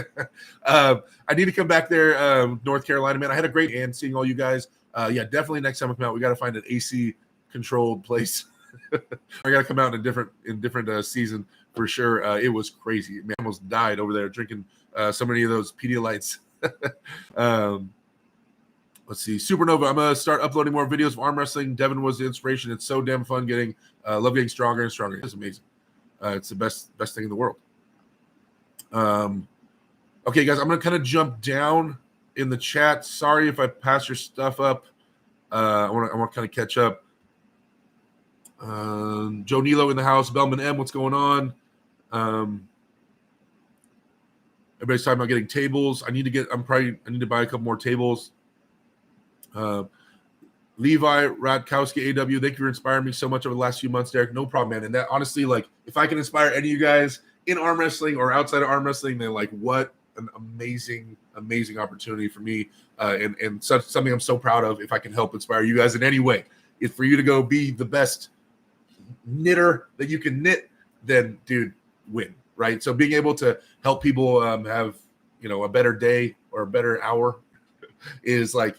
I need to come back there, North Carolina, man. I had a great and seeing all you guys. Yeah, definitely next time I come out, we got to find an AC-controlled place. I got to come out in different season for sure. It was crazy. Man, I almost died over there drinking so many of those Pedialites. Let's see. Supernova. I'm going to start uploading more videos of arm wrestling. Devin was the inspiration. It's so damn fun love getting stronger and stronger. It's amazing. It's the best thing in the world. Okay, guys, I'm going to kind of jump down in the chat. Sorry if I pass your stuff up. I want to kind of catch up. Joe Nilo in the house. Bellman M, what's going on? Everybody's talking about getting tables. I need to buy a couple more tables. Levi Radkowski AW, thank you for inspiring me so much over the last few months, Derek. No problem, man. And that honestly, like, if I can inspire any of you guys in arm wrestling or outside of arm wrestling, then like, what an amazing opportunity for me, and something I'm so proud of. If I can help inspire you guys in any way, is for you to go be the best knitter that you can knit, then dude, win, right? So being able to help people have a better day or a better hour is like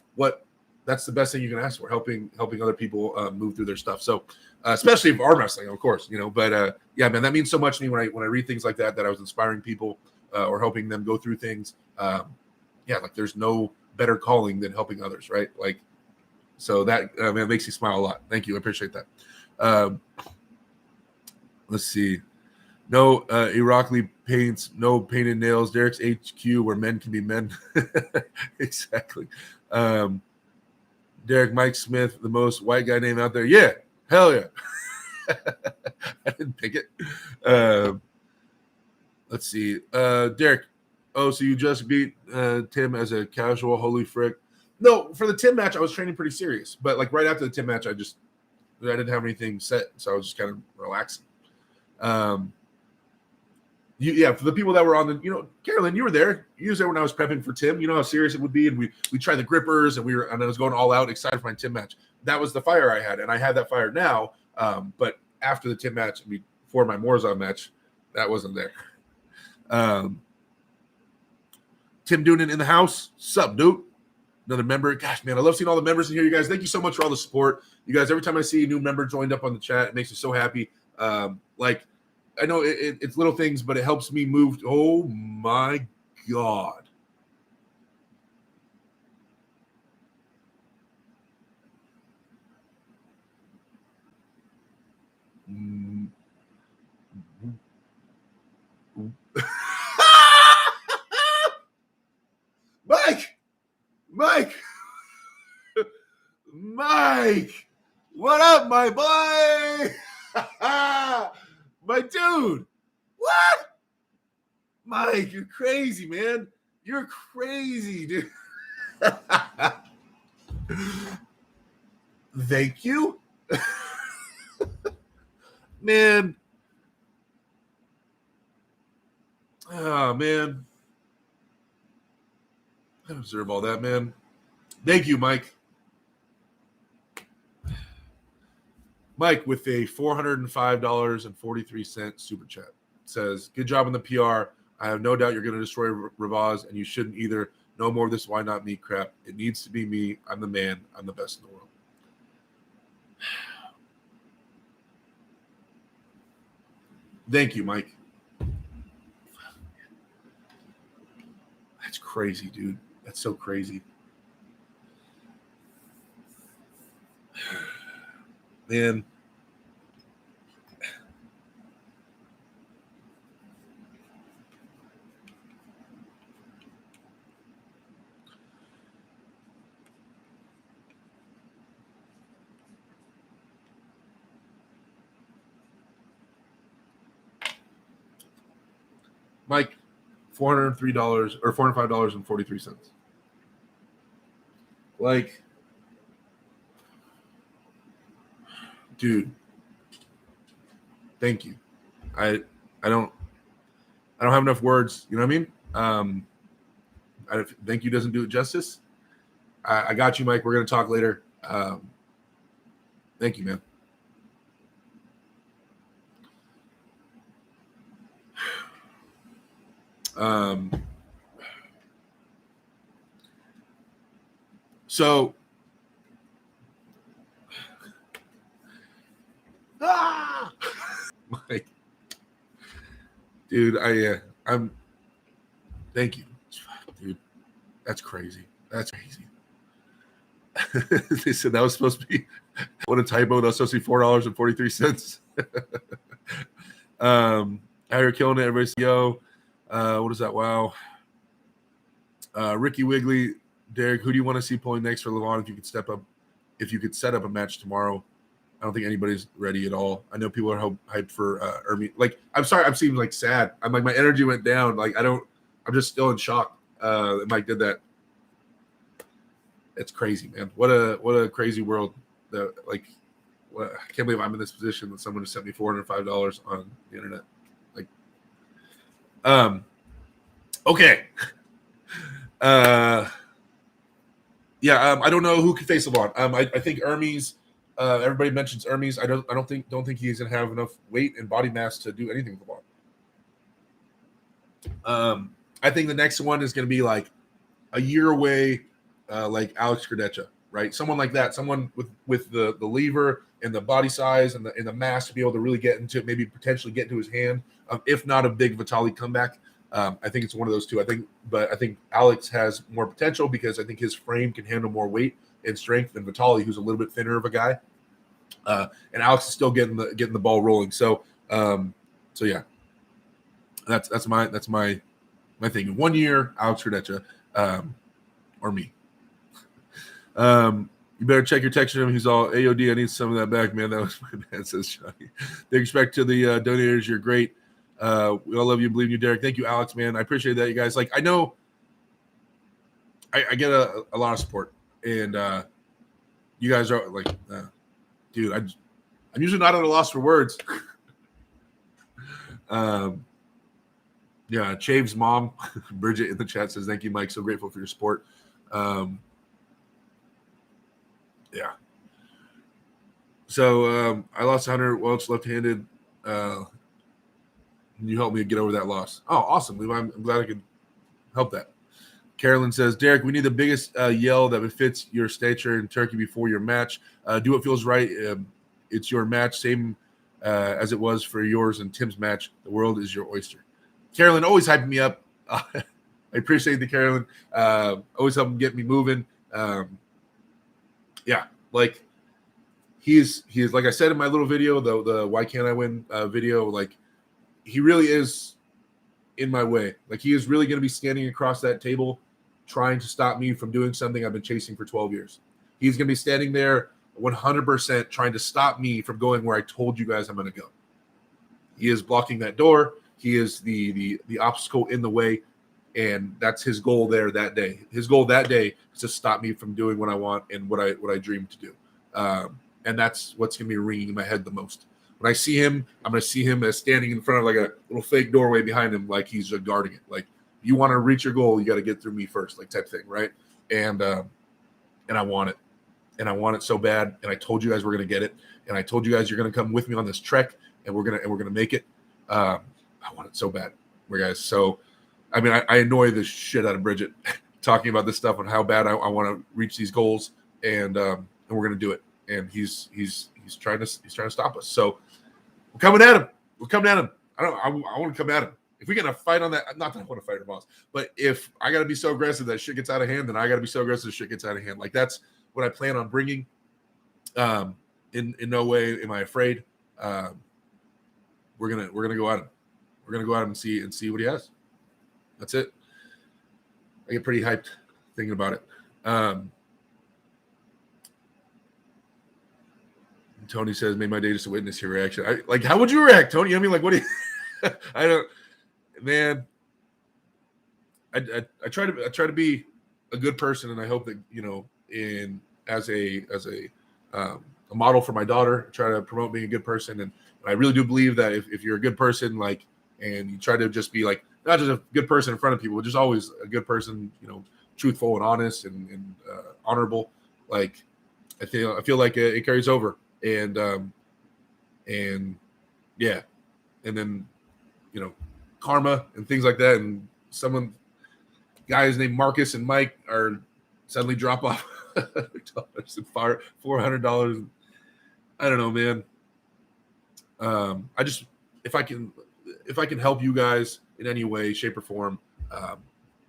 that's the best thing you can ask for, helping other people move through their stuff. So especially for arm wrestling, of course, but yeah, man, that means so much to me when I read things like that I was inspiring people or helping them go through things. Yeah, like there's no better calling than helping others, right? Like, so that man, it makes you smile a lot. Thank you. I appreciate that. Let's see. No Irakli paints, no painted nails. Derek's HQ where men can be men. Exactly. Derek Mike Smith, the most white guy name out there. Yeah, hell yeah. I didn't pick it. Let's see. Derek, oh, so you just beat Tim as a casual? Holy frick. No, for the Tim match, I was training pretty serious. But like right after the Tim match, I didn't have anything set. So I was just kind of relaxing. Yeah, for the people that were on the, Carolyn, you were there. You was there when I was prepping for Tim. You know how serious it would be, and we tried the grippers, and I was going all out, excited for my Tim match. That was the fire I had, and I have that fire now. But after the Tim match, before my Morozov match, that wasn't there. Tim Doonan in the house. Sup, dude? Another member. Gosh, man, I love seeing all the members in here. You guys, thank you so much for all the support. You guys, every time I see a new member joined up on the chat, it makes me so happy. I know it's little things, but it helps me move. Oh, my God. Mike, what up, my boy? My dude, what? Mike, you're crazy, man. You're crazy, dude. Thank you. Man. Oh, man. I deserve all that, man. Thank you, Mike. Mike with a $405.43 super chat says, good job on the PR. I have no doubt you're going to destroy Ravaz, and you shouldn't either. No more of this why not me crap. It needs to be me. I'm the man. I'm the best in the world. Thank you, Mike. That's crazy, dude. That's so crazy. Man. Mike, $403 or $405.43. Like, dude, thank you. I don't have enough words. You know what I mean? Thank you doesn't do it justice. I got you, Mike. We're gonna talk later. Thank you, man. So Mike, dude, I'm thank you, dude. That's crazy. That's crazy. They said that was supposed to be what a typo. That was supposed to be $4.43. How you're killing it, everybody. Yo, what is that? Wow. Ricky Wiggly, Derek, who do you want to see pulling next for Levon if you could set up a match tomorrow? I don't think anybody's ready at all. I know people are hyped for Ermi. Like, I'm sorry, I'm seeming like sad. I'm like, my energy went down. Like, I'm just still in shock that Mike did that. It's crazy, man. What a crazy world. That like, I can't believe I'm in this position that someone just sent me $405 on the internet. Like, okay. Yeah, I don't know who could face Levon. I think Ermi's. Everybody mentions Hermes. I don't think he's gonna have enough weight and body mass to do anything with Levon. I think the next one is gonna be like a year away, like Alex Gradeccia, right? Someone like that, someone with the lever and the body size and the mass to be able to really get into maybe potentially get into his hand. If not a big Vitali comeback. I think it's one of those two. I think Alex has more potential because I think his frame can handle more weight and strength than Vitali, who's a little bit thinner of a guy. And Alex is still getting the ball rolling. So yeah, that's my thing. 1 year, Alex Gradeccia, or me. You better check your text to him. He's all AOD. I need some of that back, man. That was my man, says Johnny. Big respect to the donators. You're great. We all love you and believe in you, Derek. Thank you, Alex, man. I appreciate that, you guys. Like, I know I get a lot of support, and you guys are like, dude, I'm usually not at a loss for words. Yeah, Chave's mom, Bridget, in the chat says, thank you, Mike. So grateful for your support. Yeah. So I lost 100 Welch left-handed. You helped me get over that loss. Oh, awesome. I'm glad I could help that. Carolyn says, Derek, we need the biggest yell that befits your stature in Turkey before your match. Do what feels right. It's your match, same as it was for yours and Tim's match. The world is your oyster. Carolyn always hyping me up. I appreciate the Carolyn. Always helping get me moving. Yeah, like he is like I said in my little video, the Why Can't I Win video, like he really is in my way. Like he is really going to be standing across that table trying to stop me from doing something I've been chasing for 12 years. He's going to be standing there 100% trying to stop me from going where I told you guys I'm going to go. He is blocking that door. He is the obstacle in the way, and that's his goal there that day. His goal that day is to stop me from doing what I want and what I dream to do. And that's what's going to be ringing in my head the most. When I see him, I'm going to see him as standing in front of like a little fake doorway behind him, like he's guarding it. Like, you want to reach your goal, you got to get through me first, like type thing, right? And I want it. And I want it so bad. And I told you guys we're going to get it. And I told you guys you're going to come with me on this trek, and we're gonna make it. I want it so bad, guys. So, I mean, I annoy the shit out of Bridget talking about this stuff and how bad I want to reach these goals, and we're gonna do it. And he's trying to stop us. So we're coming at him. I want to come at him. If we get in a fight on that, not that I want to fight her boss, but if I got to be so aggressive that shit gets out of hand, then I got to be so aggressive that shit gets out of hand. Like that's what I plan on bringing. In no way am I afraid. We're gonna go at him. We're gonna go at him and see what he has. That's it. I get pretty hyped thinking about it. Tony says, "Made my day just to witness your reaction." Like, how would you react, Tony? I mean, like, what do you? I don't, man. I try to be a good person, and I hope that as a model for my daughter, I try to promote being a good person, and I really do believe that if you're a good person, like, and you try to just be like not just a good person in front of people, but just always a good person, truthful and honest and honorable. Like, I feel like it carries over. And yeah, and then karma and things like that, and guys named Marcus and Mike are suddenly drop off $100 and $400. I don't know, man. I just if I can help you guys in any way, shape, or form,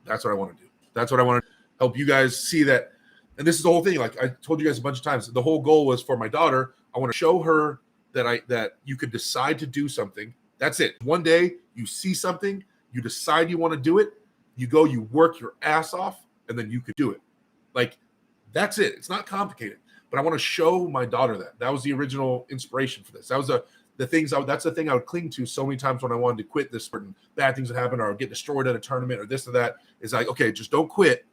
that's what I want to do. That's what I want to help you guys see that. And this is the whole thing. Like I told you guys a bunch of times, the whole goal was for my daughter. I want to show her that you could decide to do something. That's it. One day you see something, you decide you want to do it, you go, you work your ass off, and then you could do it. Like, that's it. It's not complicated. But I want to show my daughter that. That was the original inspiration for this. That was that's the thing I would cling to so many times when I wanted to quit this certain bad things that happen or get destroyed at a tournament or this or that. Is like, okay, just don't quit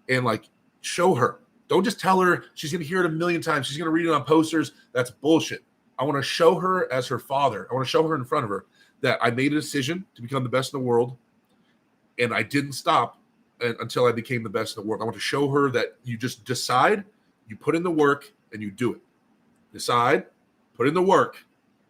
and like show her. Don't just tell her. She's going to hear it a million times. She's going to read it on posters. That's bullshit. I want to show her as her father. I want to show her in front of her that I made a decision to become the best in the world, and I didn't stop until I became the best in the world. I want to show her that you just decide, you put in the work, and you do it. Decide, put in the work,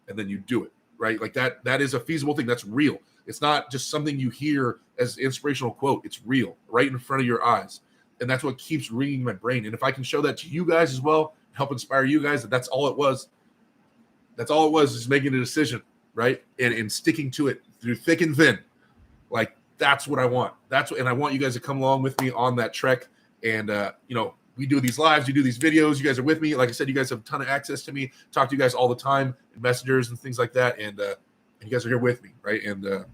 and then you do it, right? Like that is a feasible thing. That's real. It's not just something you hear as an inspirational quote. It's real, right in front of your eyes. And that's what keeps ringing in my brain. And if I can show that to you guys as well, help inspire you guys, that's all it was. That's all it was, is making a decision, right? And sticking to it through thick and thin. Like, that's what I want. And I want you guys to come along with me on that trek. And, we do these lives, you do these videos, you guys are with me. Like I said, you guys have a ton of access to me, talk to you guys all the time in messengers and things like that. And you guys are here with me, right? And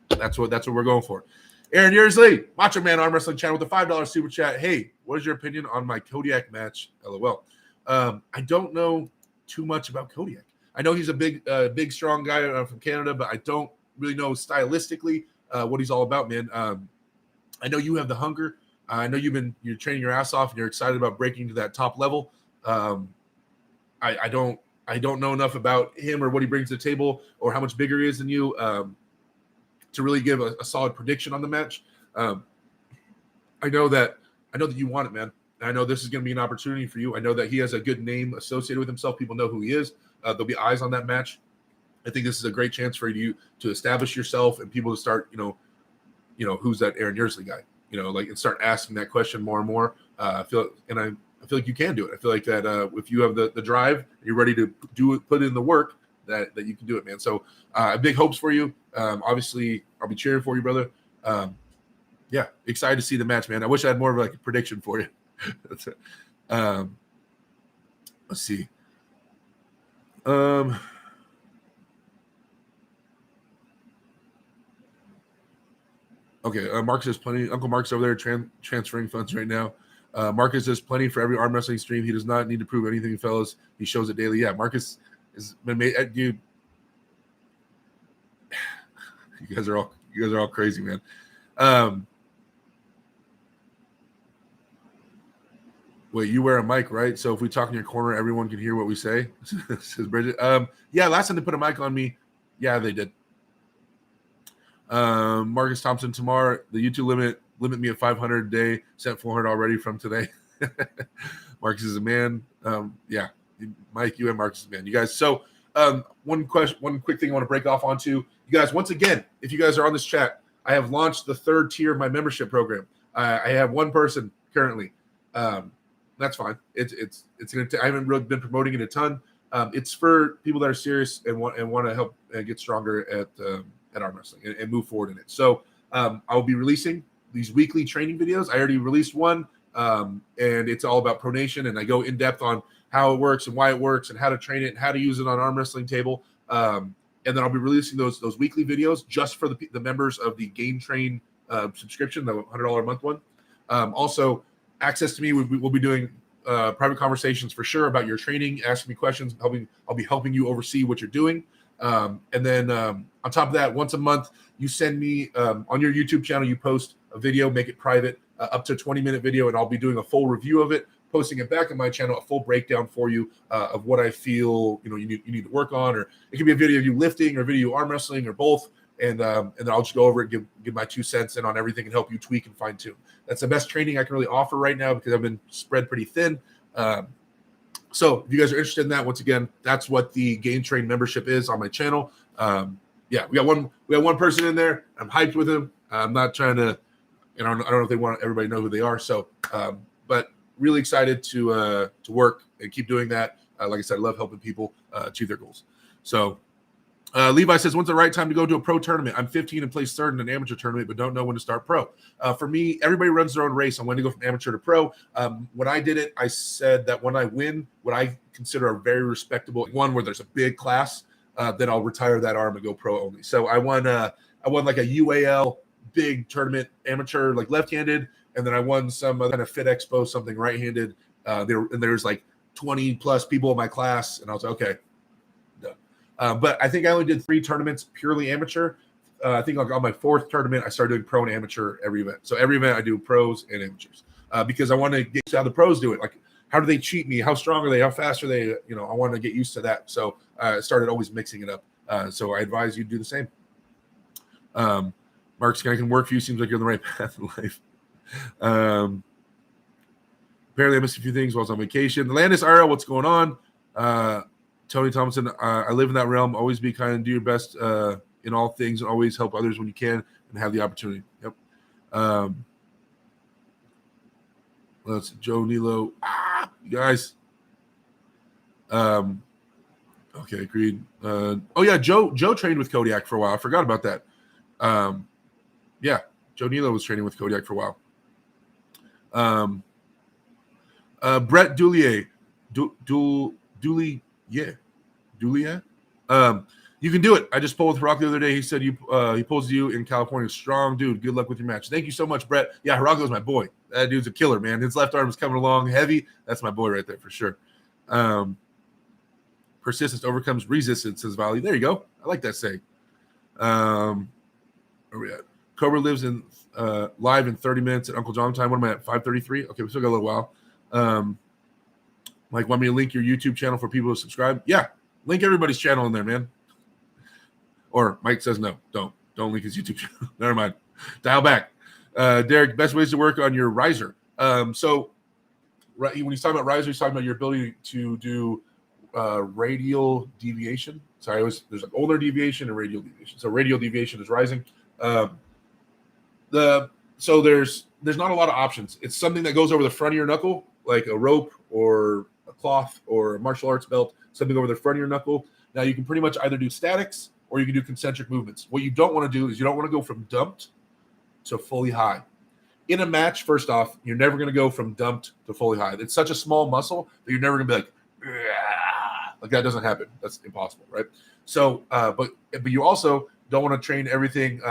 that's what we're going for. Aaron Yearsley, Macho Man Arm Wrestling Channel with a $5 super chat. Hey, what is your opinion on my Kodiak match? LOL. I don't know too much about Kodiak. I know he's a big, strong guy from Canada, but I don't really know stylistically what he's all about, man. I know you have the hunger. I know you're training your ass off and you're excited about breaking to that top level. I don't know enough about him or what he brings to the table or how much bigger he is than you to really give a solid prediction on the match. I know that you want it, man. And I know this is going to be an opportunity for you. I know that he has a good name associated with himself. People know who he is. There'll be eyes on that match. I think this is a great chance for you to establish yourself and people to start, who's that Aaron Yearsley guy? And start asking that question more and more. I feel like you can do it. I feel like that if you have the drive and you're ready to put in the work, that you can do it, man. So big hopes for you. Obviously, I'll be cheering for you, brother. Yeah, excited to see the match, man. I wish I had more of like a prediction for you. That's it. Let's see. Okay, Marcus has plenty. Uncle Mark's over there transferring funds right now. Marcus has plenty for every arm wrestling stream. He does not need to prove anything, fellas. He shows it daily. Yeah, Marcus has been made. Dude, you guys are all crazy, man. Wait, you wear a mic, right? So if we talk in your corner, everyone can hear what we say. Says Bridget. Yeah, last time they put a mic on me, yeah, they did. Marcus Thompson, tomorrow the YouTube limit me at 500 a day. Sent 400 already from today. Marcus is a man. Yeah, Mike, you and Marcus is a man. You guys. So one quick thing I want to break off onto. You guys, once again, if you guys are on this chat, I have launched the third tier of my membership program. I have one person currently. That's fine. It's gonna. I haven't really been promoting it a ton. It's for people that are serious and want to help get stronger at at arm wrestling and move forward in it. So I will be releasing these weekly training videos. I already released one, and it's all about pronation, and I go in depth on how it works and why it works and how to train it and how to use it on arm wrestling table. And then I'll be releasing those weekly videos just for the members of the Game Train subscription, the $100 a month one. Also, access to me. We'll be doing private conversations for sure about your training, asking me questions, I'll be helping you oversee what you're doing. And then on top of that, once a month, you send me on your YouTube channel, you post a video, make it private, up to a 20-minute video, and I'll be doing a full review of it, posting it back on my channel, a full breakdown for you of what I feel you need to work on, or it could be a video of you lifting or a video of arm wrestling or both, and then I'll just go over it, give my 2 cents in on everything and help you tweak and fine tune. That's the best training I can really offer right now because I've been spread pretty thin. So if you guys are interested in that, once again, that's what the Game Train membership is on my channel. Yeah, we got one person in there. I'm hyped with him. I'm not trying to, I don't know if they want everybody to know who they are. So, but really excited to work and keep doing that. Like I said, I love helping people achieve their goals. So Levi says, when's the right time to go to a pro tournament? I'm 15 and place third in an amateur tournament, but don't know when to start pro. For me, everybody runs their own race on when to go from amateur to pro. When I did it, I said that when I win what I consider a very respectable one where there's a big class, then I'll retire that arm and go pro only. So I won like a UAL big tournament amateur, like left-handed, and then I won some kind of Fit Expo, something right-handed. There's like 20 plus people in my class, and I was like, okay. But I think I only did 3 tournaments purely amateur. I think on my 4th tournament, I started doing pro and amateur every event. So every event I do pros and amateurs because I want to get to how the pros do it. Like, how do they cheat me? How strong are they? How fast are they? I want to get used to that. So I started always mixing it up. So I advise you to do the same. Mark Sky can work for you. Seems like you're on the right path in life. Apparently I missed a few things while I was on vacation. The Landis IRL, what's going on? Tony Thompson, I live in that realm. Always be kind and do your best in all things, and always help others when you can and have the opportunity. Yep. Let's Joe Nilo. You guys. Okay, agreed. Oh yeah, Joe trained with Kodiak for a while. I forgot about that. Yeah, Joe Nilo was training with Kodiak for a while. Brett Dulier. Dulia. You can do it. I just pulled with Rock the other day. He said he pulls you in California. Strong dude. Good luck with your match. Thank you so much, Brett. Yeah, Hirago's my boy. That dude's a killer, man. His left arm is coming along heavy. That's my boy right there for sure. Persistence overcomes resistance, says Valley. There you go. I like that saying. Where we at? Cobra lives in live in 30 minutes at Uncle John time. What am I at? 5:33? Okay, we still got a little while. Mike, want me to link your YouTube channel for people to subscribe? Yeah, link everybody's channel in there, man. Or Mike says no, don't link his YouTube channel. Never mind. Dial back. Derek, best ways to work on your riser. So right, when he's talking about riser, he's talking about your ability to do radial deviation. Sorry, there's like ulnar deviation and radial deviation. So radial deviation is rising. So there's not a lot of options. It's something that goes over the front of your knuckle, like a rope or a cloth or a martial arts belt, something over the front of your knuckle. Now you can pretty much either do statics or you can do concentric movements. What you don't want to do is you don't want to go from dumped to fully high. In a match, first off, you're never going to go from dumped to fully high. It's such a small muscle that you're never going to be like that doesn't happen. That's impossible, right? So, but you also don't want to train everything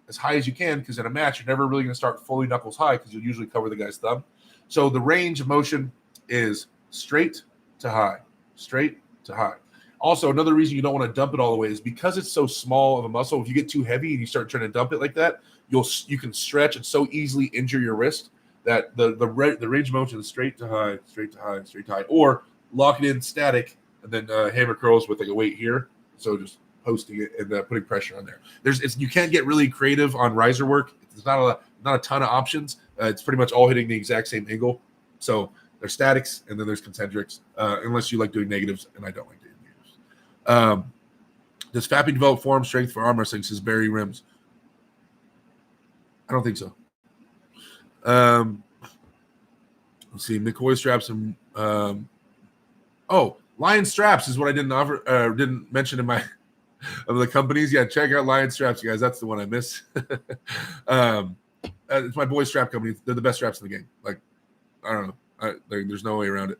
as high as you can, because in a match, you're never really going to start fully knuckles high because you'll usually cover the guy's thumb. So the range of motion is straight to high, straight to high. Also, another reason you don't want to dump it all the way is because it's so small of a muscle. If you get too heavy and you start trying to dump it like that, you can stretch and so easily injure your wrist that the range of motion is straight to high, straight to high, straight to high, or lock it in static and then hammer curls with like a weight here. So just posting it and putting pressure on there. You can't get really creative on riser work. There's not a ton of options. It's pretty much all hitting the exact same angle. So there's statics and then there's concentrics, unless you like doing negatives, and I don't like doing negatives. Does Fappy develop form strength for arm wrestling, says Barry Rims? I don't think so. Let's see. McCoy straps and lion straps is what I didn't mention in my of the companies. Yeah, check out Lion Straps, you guys. That's the one I miss. It's my boy strap company. They're the best straps in the game. Like, I don't know. There's no way around it.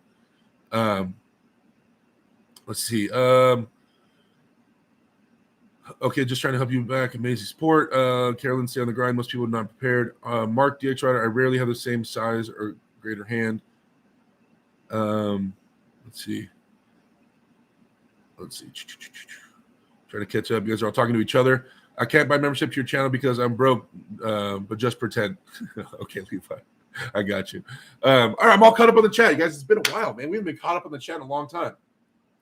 Let's see. Okay, just trying to help you back. Amazing sport. Carolyn, stay on the grind. Most people are not prepared. Mark, DX Rider, I rarely have the same size or greater hand. Let's see. Trying to catch up. You guys are all talking to each other. I can't buy membership to your channel because I'm broke, but just pretend. Okay, Levi. I got you. All right, I'm all caught up on the chat. You guys, it's been a while, man. We haven't been caught up on the chat in a long time.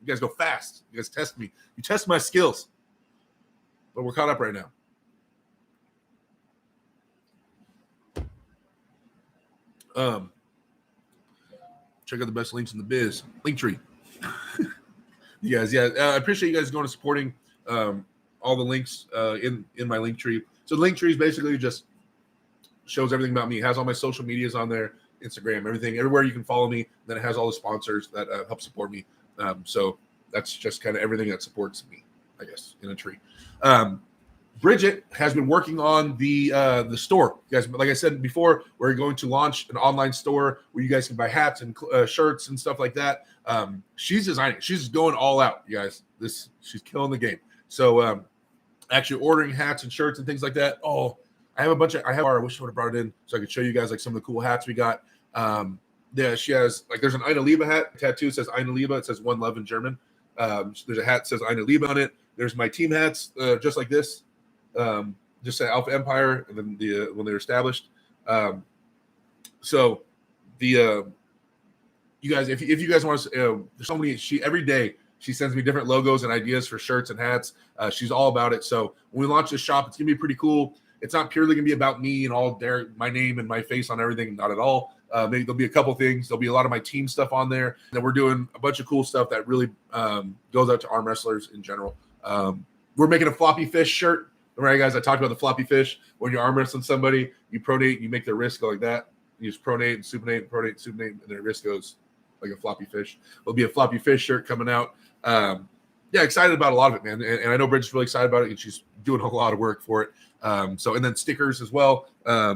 You guys go fast. You guys test me. You test my skills. But we're caught up right now. Check out the best links in the biz. Linktree. You guys, yeah. I appreciate you guys going and supporting all the links in my Linktree. So the Linktree is basically just shows everything about me. It has all my social medias on there, Instagram, everything, everywhere you can follow me. Then it has all the sponsors that help support me. So that's just kind of everything that supports me, I guess, in a tree. Bridget has been working on the store. You guys, like I said before, we're going to launch an online store where you guys can buy hats and shirts and stuff like that. She's designing. She's going all out, you guys. She's killing the game. So actually ordering hats and shirts and things like that. Oh, I wish I would have brought it in so I could show you guys like some of the cool hats we got. Yeah, she has like there's an Eine Liebe hat tattoo. It says Eine Liebe. It says One Love in German. There's a hat that says Eine Liebe on it. There's my team hats, just like this. Just say Alpha Empire, and then when they were established. So you guys, if you guys want to, there's so many. Every day she sends me different logos and ideas for shirts and hats. She's all about it. So when we launch this shop, it's gonna be pretty cool. It's not purely gonna be about me and all my name and my face on everything. Not at all. Maybe there'll be a couple things. There'll be a lot of my team stuff on there. And we're doing a bunch of cool stuff that really goes out to arm wrestlers in general. We're making a floppy fish shirt. All right, guys, I talked about the floppy fish. When you're arm wrestling somebody, you pronate, you make their wrist go like that. You just pronate and supinate, and their wrist goes like a floppy fish. There'll be a floppy fish shirt coming out. Yeah, excited about a lot of it, man. And I know Bridget's really excited about it, and she's doing a lot of work for it. And then stickers as well. I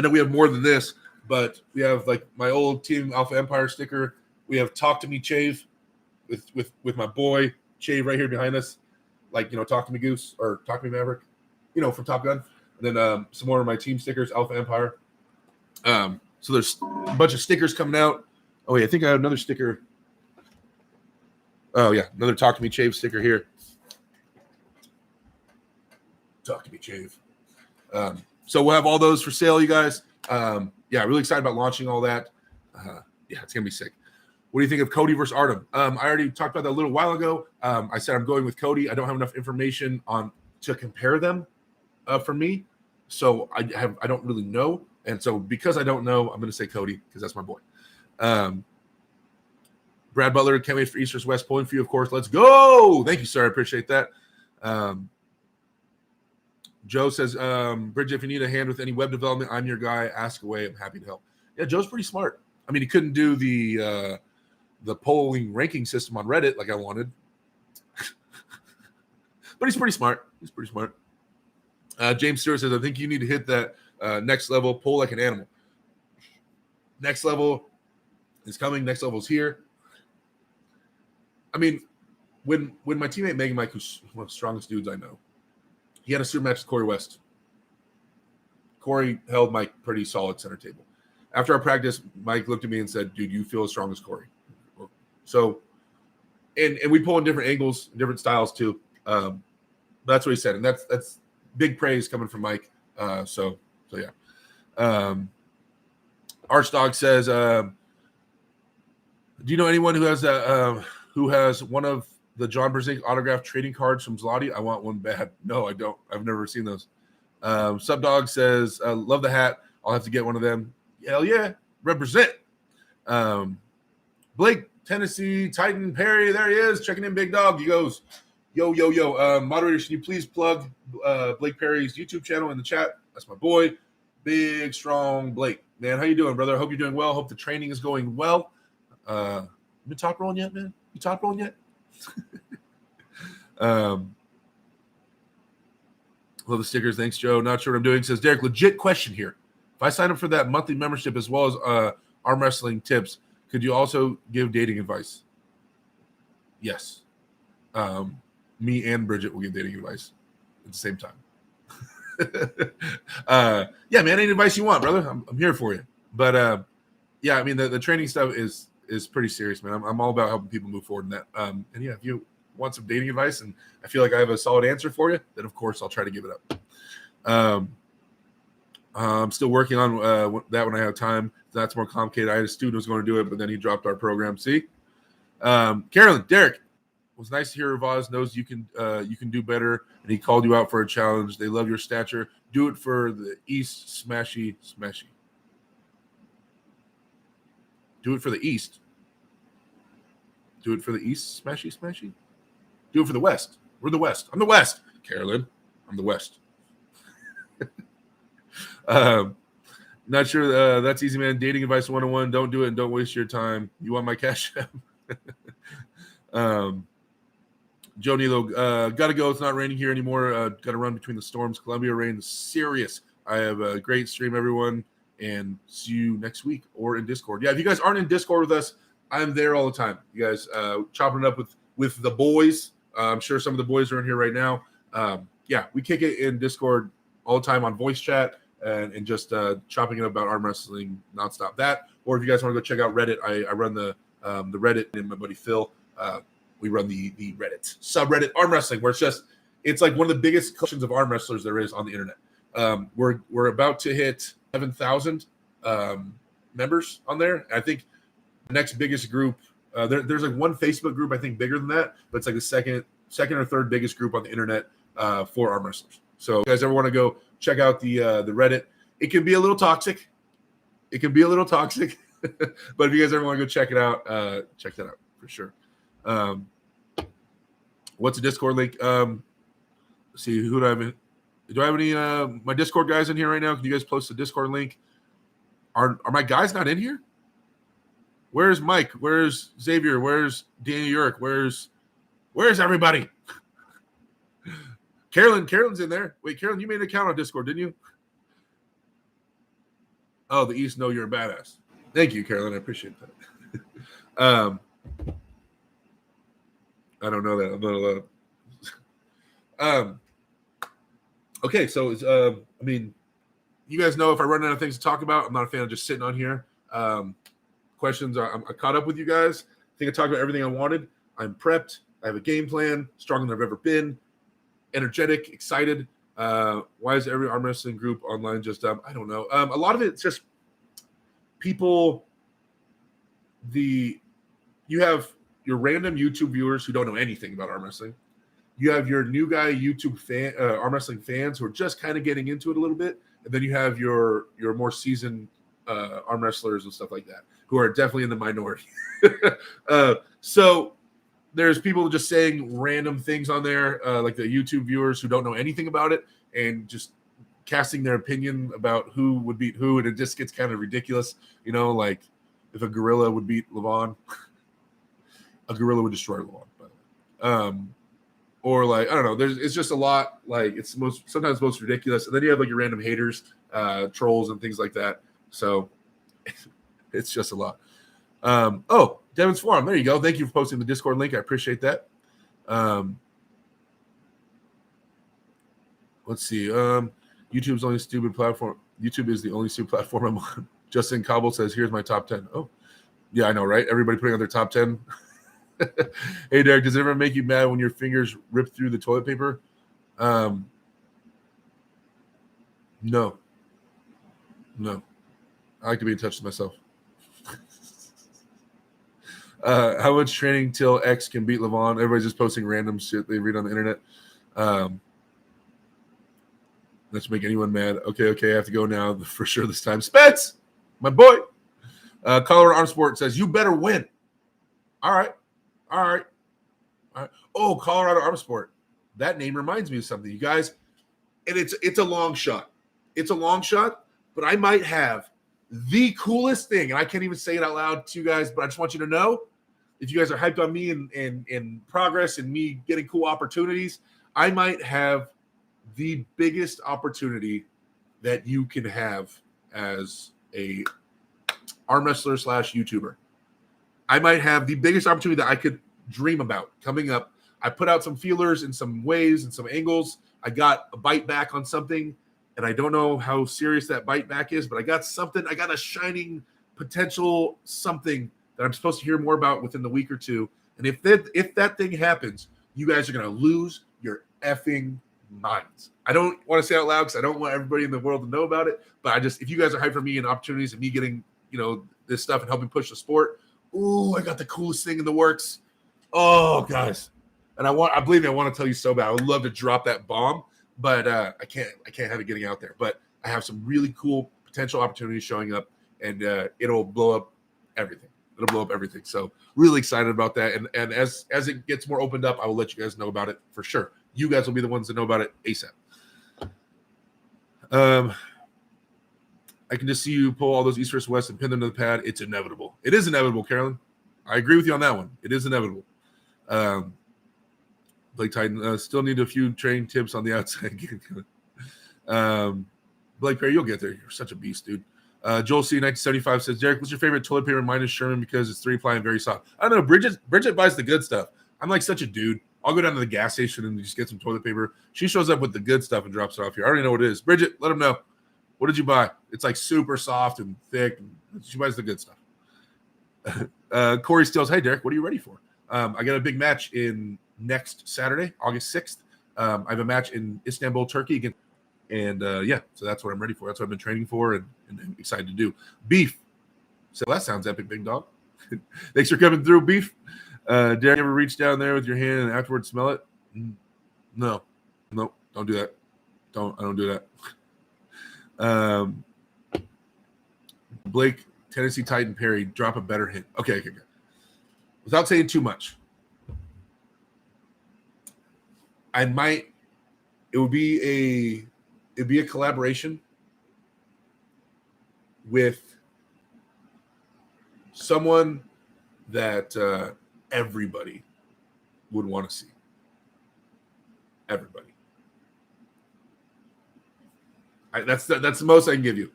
know we have more than this, but we have like my old Team Alpha Empire sticker. We have Talk to Me Chave with my boy Chave right here behind us. Like, Talk to Me Goose or Talk to Me Maverick, from Top Gun. And then some more of my team stickers, Alpha Empire. So there's a bunch of stickers coming out. Oh, wait, I think I have another sticker. Oh, yeah, another Talk to Me Chave sticker here. Talk to Me Chave. So we'll have all those for sale, you guys. Yeah, really excited about launching all that. Yeah, it's going to be sick. What do you think of Cody versus Artem? I already talked about that a little while ago. I said I'm going with Cody. I don't have enough information to compare them for me, so I don't really know. And so because I don't know, I'm going to say Cody because that's my boy. Brad Butler, can't wait for Easter's West. Pulling for you, of course. Let's go. Thank you, sir. I appreciate that. Joe says, Bridget, if you need a hand with any web development, I'm your guy. Ask away. I'm happy to help. Yeah, Joe's pretty smart. I mean, he couldn't do the polling ranking system on Reddit like I wanted. But he's pretty smart. James Stewart says, I think you need to hit that next level, pull like an animal. Next level is coming. Next level is here. I mean, when my teammate Megan Mike, who's one of the strongest dudes I know, he had a super match with Corey West. Corey held Mike pretty solid center table. After our practice, Mike looked at me and said, dude, you feel as strong as Corey. So, and we pull in different angles, different styles too. That's what he said. And that's big praise coming from Mike. So yeah. Archdog says, do you know anyone who has one of the John Brzezinski autographed trading cards from Zloty? I want one bad. No, I don't. I've never seen those. Subdog says, love the hat. I'll have to get one of them. Hell yeah. Represent. Blake, Tennessee, Titan, Perry. There he is. Checking in, big dog. He goes, yo. Moderator, can you please plug Blake Perry's YouTube channel in the chat? That's my boy. Big, strong Blake. Man, how you doing, brother? I hope you're doing well. Hope the training is going well. You been top rolling yet, man? You top rolling yet? Love the stickers. Thanks, Joe. Not sure what I'm doing. Says Derek, legit question here. If I sign up for that monthly membership as well as arm wrestling tips, could you also give dating advice? Yes. Me and Bridget will give dating advice at the same time. Yeah, man, any advice you want, brother. I'm here for you. But yeah, I mean the training stuff is pretty serious, man. I'm all about helping people move forward in that. And yeah, if you want some dating advice and I feel like I have a solid answer for you, then of course I'll try to give it up. I'm still working on that when I have time. That's more complicated. I had a student who was going to do it, but then he dropped our program. See, Carolyn, Derek, it was nice to hear Vaz knows you can do better, and he called you out for a challenge. They love your stature. Do it for the East, smashy. Do it for the East. Do it for the East, smashy. Do it for the West. We're the West. I'm the West. Carolyn, I'm the West. Not sure that's easy, man. Dating advice 101. Don't do it and don't waste your time. You want my cash app? Joe Nilo, gotta go. It's not raining here anymore. Gotta run between the storms. Columbia rain is serious. I have a great stream, everyone, and see you next week or in Discord. Yeah, if you guys aren't in Discord with us, I'm there all the time. You guys chopping it up with the boys. I'm sure some of the boys are in here right now. Yeah, we kick it in Discord all the time on voice chat. And just chopping it up about arm wrestling nonstop. That, or if you guys want to go check out Reddit, I run the Reddit, and my buddy Phil, we run the Reddit subreddit arm wrestling, where it's like one of the biggest collections of arm wrestlers there is on the internet. We're about to hit 7,000 members on there. I think the next biggest group, there's like one Facebook group I think bigger than that, but it's like the second or third biggest group on the internet for arm wrestlers. So if you guys ever want to go check out the Reddit, it can be a little toxic. But if you guys ever want to go check it out, check that out for sure. What's the Discord link? Let's see, who do I have? Do I have any my Discord guys in here right now? Can you guys post the Discord link? Are my guys not in here? Where's Mike? Where's Xavier? Where's Danny York? Where's everybody? Carolyn's in there. Wait, Carolyn, you made an account on Discord, didn't you? Oh, the East know you're a badass. Thank you, Carolyn. I appreciate that. I don't know that. I'm not allowed. Okay, so I mean, you guys know if I run out of things to talk about, I'm not a fan of just sitting on here. Questions, I caught up with you guys. I think I talked about everything I wanted. I'm prepped. I have a game plan, stronger than I've ever been. Energetic, excited. Why is every arm wrestling group online just I don't know. A lot of it's just people. You have your random YouTube viewers who don't know anything about arm wrestling. You have your new guy YouTube fan, arm wrestling fans who are just kind of getting into it a little bit, and then you have your more seasoned arm wrestlers and stuff like that who are definitely in the minority. So there's people just saying random things on there, like the YouTube viewers who don't know anything about it and just casting their opinion about who would beat who, and it just gets kind of ridiculous. You know, like if a gorilla would beat Levon, a gorilla would destroy Levon, by the way. Or like, I don't know, it's just a lot, like it's sometimes most ridiculous. And then you have like your random haters, trolls and things like that. So it's just a lot. Oh, Devin's Forum. There you go. Thank you for posting the Discord link. I appreciate that. Let's see. YouTube's only stupid platform. YouTube is the only stupid platform I'm on. Justin Cobble says, here's my top 10. Oh, yeah, I know, right? Everybody putting on their top 10. Hey, Derek, does it ever make you mad when your fingers rip through the toilet paper? No. I like to be in touch with myself. How much training till X can beat Levon? Everybody's just posting random shit they read on the internet. Let's make anyone mad. Okay, I have to go now for sure this time. Spence, my boy. Colorado Arm Sport says, you better win. All right. Oh, Colorado Arm Sport. That name reminds me of something, you guys. And it's a long shot. It's a long shot, but I might have the coolest thing, and I can't even say it out loud to you guys, but I just want you to know, if you guys are hyped on me and progress and me getting cool opportunities, I might have the biggest opportunity that you can have as a arm wrestler / YouTuber. I might have the biggest opportunity that I could dream about coming up. I put out some feelers in some ways and some angles. I got a bite back on something, and I don't know how serious that bite back is, but I got something. I got a shining potential something that I'm supposed to hear more about within the week or two. And if that thing happens, you guys are going to lose your effing minds. I don't want to say out loud because I don't want everybody in the world to know about it. But if you guys are hyped for me and opportunities and me getting, this stuff and helping push the sport, ooh, I got the coolest thing in the works. Oh, guys. And I believe me, I want to tell you so bad. I would love to drop that bomb, but I can't have it getting out there. But I have some really cool potential opportunities showing up, and it'll blow up everything. It'll blow up everything. So really excited about that. And as it gets more opened up, I will let you guys know about it for sure. You guys will be the ones that know about it ASAP. I can just see you pull all those East versus West and pin them to the pad. It's inevitable. It is inevitable, Carolyn. I agree with you on that one. It is inevitable. Blake Titan, still need a few training tips on the outside. Blake Perry, you'll get there. You're such a beast, dude. Joel C. 1975 says, Derek, what's your favorite toilet paper minus Sherman because it's 3-ply and very soft? I don't know. Bridget buys the good stuff. I'm like such a dude. I'll go down to the gas station and just get some toilet paper. She shows up with the good stuff and drops it off here. I already know what it is. Bridget, let them know. What did you buy? It's like super soft and thick. She buys the good stuff. Corey Stills, hey, Derek, what are you ready for? I got a big match in next Saturday, August 6th. I have a match in Istanbul, Turkey again. And so that's what I'm ready for. That's what I've been training for and excited to do. Beef. So that sounds epic, big dog. Thanks for coming through, Beef. Did you ever reach down there with your hand and afterwards smell it? No, don't do that. I don't do that. Blake, Tennessee Titan Perry, drop a better hint. Okay. Without saying too much, it would be a collaboration with someone that everybody would want to see. Everybody. That's the most I can give you.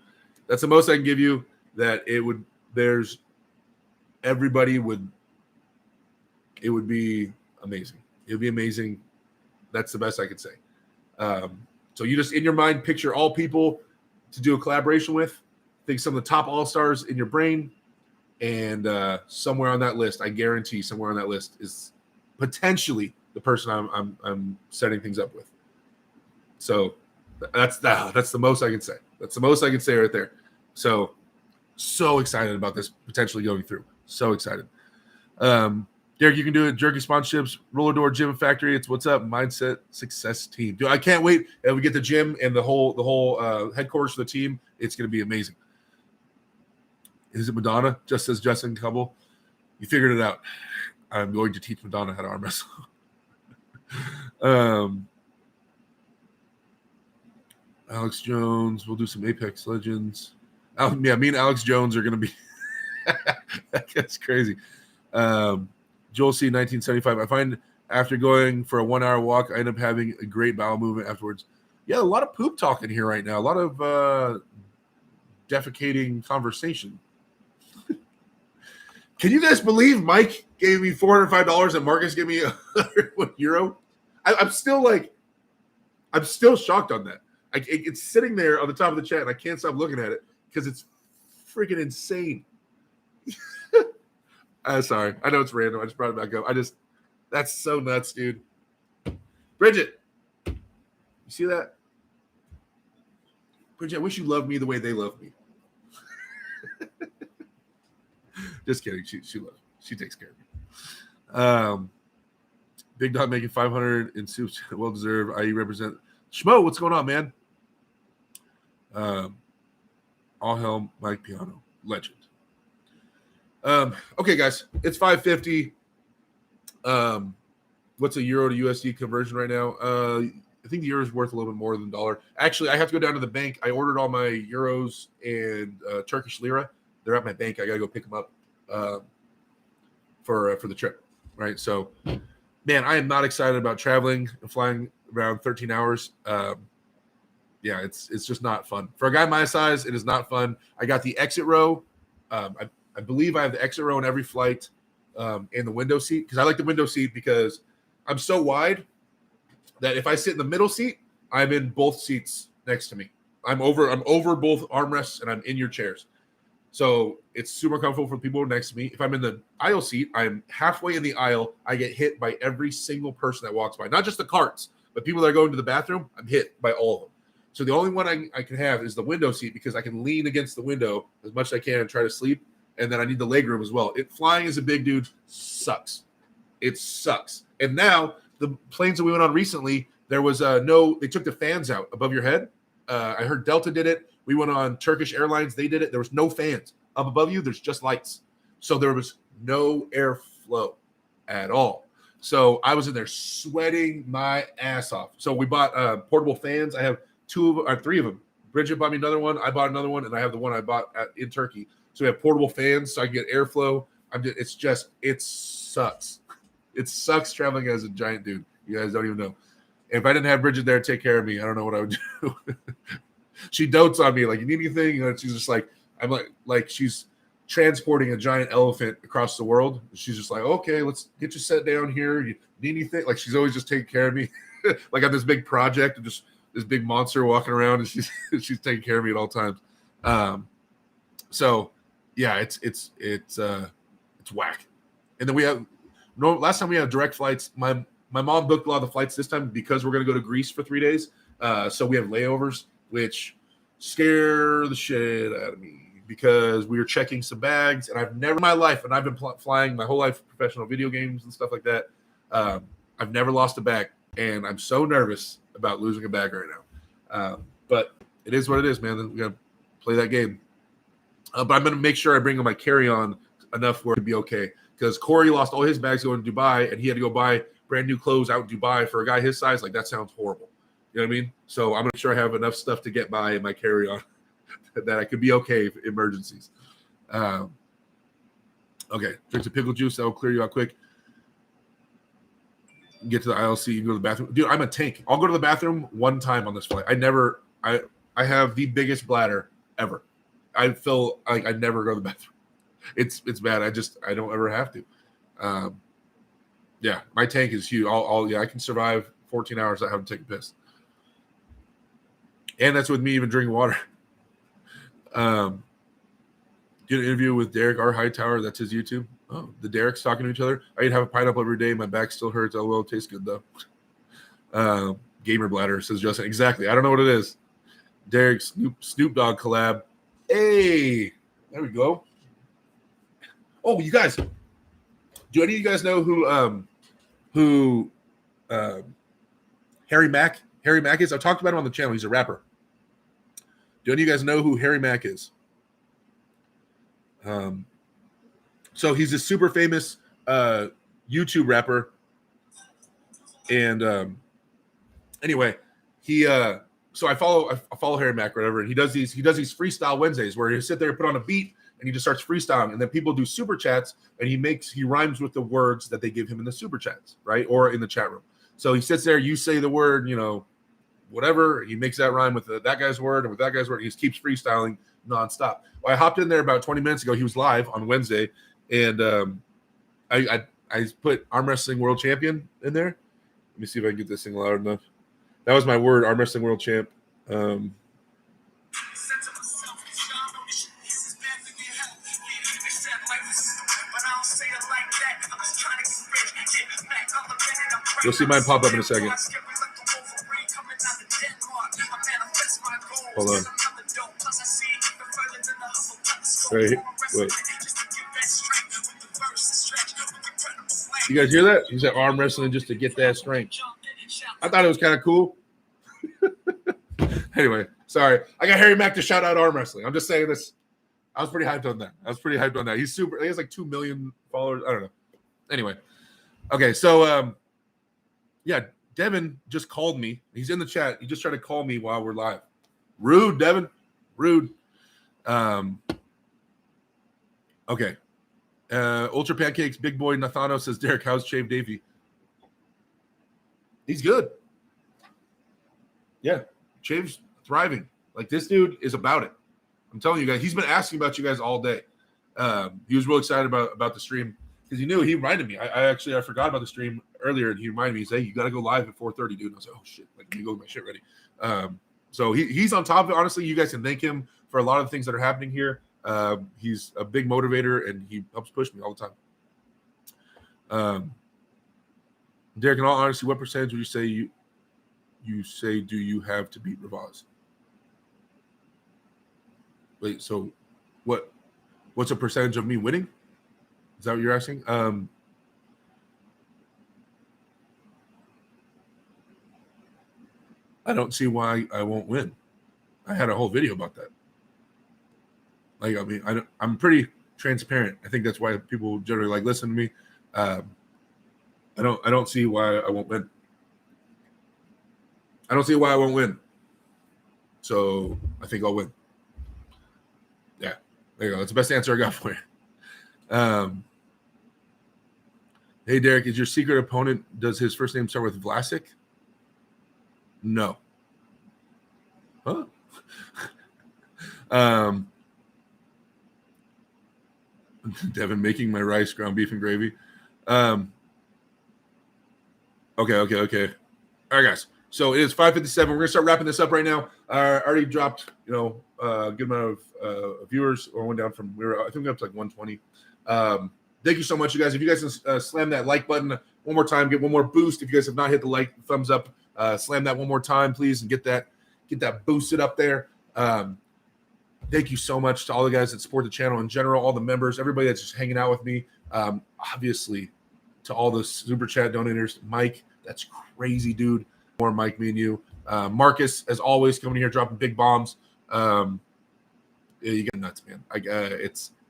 That's the most I can give you. That it would. There's everybody would. It would be amazing. It would be amazing. That's the best I could say. So you just in your mind picture all people to do a collaboration with. Think some of the top all-stars in your brain, and somewhere on that list, I guarantee somewhere on that list is potentially the person I'm setting things up with. So that's the most I can say. That's the most I can say right there. So excited about this potentially going through. So excited. Derek, you can do it. Jerky sponsorships, Roller Door Gym Factory. It's what's up, Mindset Success Team. Dude, I can't wait. And we get the gym and the whole headquarters for the team. It's going to be amazing. Is it Madonna? Just says Justin Cubble. You figured it out. I'm going to teach Madonna how to arm wrestle. Alex Jones. We'll do some Apex Legends. Me and Alex Jones are going to be. That's crazy. Joel C. 1975. I find after going for a 1-hour walk, I end up having a great bowel movement afterwards. Yeah, a lot of poop talking here right now. A lot of defecating conversation. Can you guys believe Mike gave me $405 and Marcus gave me €1? I'm still shocked on that. It's sitting there on the top of the chat, and I can't stop looking at it because it's freaking insane. Sorry. I know it's random. I just brought it back up. That's so nuts, dude. Bridget, you see that? Bridget, I wish you loved me the way they love me. Just kidding. She loves me. She takes care of me. Big Dog making 500 in soup. Well deserved. I represent Schmo. What's going on, man? All hell, Mike Piano, legend. Okay, guys, it's 550. What's a euro to USD conversion right now? I think the euro is worth a little bit more than $1. Actually, I have to go down to the bank. I ordered all my euros and Turkish lira. They're at my bank. I gotta go pick them up for the trip. Right. So, man, I am not excited about traveling and flying around 13 hours. Yeah, it's just not fun. For a guy my size, it is not fun. I got the exit row. I believe I have the exit row in every flight, and the window seat, because I like the window seat because I'm so wide that if I sit in the middle seat, I'm in both seats next to me. I'm over both armrests, and I'm in your chairs. So it's super comfortable for people next to me. If I'm in the aisle seat, I'm halfway in the aisle. I get hit by every single person that walks by, not just the carts, but people that are going to the bathroom. I'm hit by all of them. So the only one I can have is the window seat, because I can lean against the window as much as I can and try to sleep. And then I need the leg room as well. Flying as a big dude sucks. It sucks. And now the planes that we went on recently, there was they took the fans out above your head. I heard Delta did it. We went on Turkish Airlines. They did it. There was no fans. Up above you, there's just lights. So there was no airflow at all. So I was in there sweating my ass off. So we bought portable fans. I have three of them. Bridget bought me another one. I bought another one, and I have the one I bought in Turkey. So we have portable fans so I can get airflow. It sucks. It sucks traveling as a giant dude. You guys don't even know. If I didn't have Bridget there to take care of me, I don't know what I would do. She dotes on me, like, you need anything? You know, she's just like, I'm like she's transporting a giant elephant across the world. She's just like, okay, let's get you set down here. You need anything? Like, she's always just taking care of me. Like, I'm this big project and just this big monster walking around, and she's taking care of me at all times. So yeah, it's whack. And then last time we had direct flights. My mom booked a lot of the flights this time because we're going to go to Greece for 3 days. So we have layovers, which scare the shit out of me, because we were checking some bags, and I've never in my life, and I've been flying my whole life, professional video games and stuff like that. I've never lost a bag, and I'm so nervous about losing a bag right now. But it is what it is, man. We got to play that game. But I'm going to make sure I bring my carry-on enough where it'd be okay, because Corey lost all his bags going to Dubai, and he had to go buy brand new clothes out in Dubai for a guy his size. Like, that sounds horrible. You know what I mean? So I'm going to make sure I have enough stuff to get by in my carry-on that I could be okay for emergencies. Okay. Drink some pickle juice. That will clear you out quick. Get to the ILC. You can go to the bathroom. Dude, I'm a tank. I'll go to the bathroom one time on this flight. I have the biggest bladder ever. I feel like I never go to the bathroom. It's bad. I don't ever have to. Yeah, my tank is huge. I can survive 14 hours without having to take a piss. And that's with me even drinking water. Did an interview with Derek R. Hightower. That's his YouTube. Oh, the Derek's talking to each other. I eat half a pineapple every day. My back still hurts. LOL, tastes good though. Gamer bladder, says Justin. Exactly. I don't know what it is. Derek Snoop Dogg collab. Hey, there we go. Oh, you guys. Do any of you guys know who Harry Mack is? I've talked about him on the channel. He's a rapper. Do any of you guys know who Harry Mack is? So he's a super famous YouTube rapper. And anyway, so I follow Harry Mack or whatever, and he does these freestyle Wednesdays where he sit there and put on a beat and he just starts freestyling, and then people do super chats, and he rhymes with the words that they give him in the super chats, right? Or in the chat room. So he sits there, you say the word, whatever, he makes that rhyme with that guy's word and with that guy's word. He just keeps freestyling nonstop. Well, I hopped in there about 20 minutes ago. He was live on Wednesday, and I put arm wrestling world champion in there. Let me see if I can get this thing loud enough. That was my word, arm wrestling world champ. You'll see mine pop up in a second. Hold on. Wait. You guys hear that? He said arm wrestling just to get that strength. I thought it was kind of cool. Anyway, sorry. I got Harry Mack to shout out arm wrestling. I'm just saying this. I was pretty hyped on that. He's super. He has like 2 million followers. I don't know. Anyway. Okay, so yeah, Devin just called me. He's in the chat. He just tried to call me while we're live. Rude, Devin. Rude. Okay. Ultra Pancakes, Big Boy Nathano says, Derek, how's Shave Davey? He's good. Yeah, Chave's thriving. Like, this dude is about it. I'm telling you guys, he's been asking about you guys all day. He was real excited about the stream because he knew. He reminded me. I forgot about the stream earlier, and he reminded me. He said, "Hey, you got to go live at 4:30, dude." And I was like, "Oh shit! Like, let me go get my shit ready." So he's on top of it. Honestly, you guys can thank him for a lot of the things that are happening here. He's a big motivator, and he helps push me all the time. Derek, in all honesty, what percentage would you say do you have to beat Ravaz? Wait, so what's a percentage of me winning? Is that what you're asking? I don't see why I won't win. I had a whole video about that. Like, I mean, I'm pretty transparent. I think that's why people generally like listen to me. I don't see why I won't win. I don't see why I won't win. So I think I'll win. Yeah, there you go. That's the best answer I got for you. Hey, Derek, is your secret opponent, does his first name start with Vlasic? No. Huh? Devin, making my rice, ground beef, and gravy. Okay. All right, guys. So it is 5:57. We're gonna start wrapping this up right now. Already dropped, a good amount of viewers, or went down from I think we're up to like 120. Thank you so much, you guys. If you guys can slam that like button one more time, get one more boost. If you guys have not hit the like, thumbs up, slam that one more time, please, and get that boosted up there. Thank you so much to all the guys that support the channel in general, all the members, everybody that's just hanging out with me. Obviously, to all the super chat donators, Mike, that's crazy, dude. More Mike, me and you. Marcus, as always, coming here dropping big bombs. Yeah, you get nuts, man.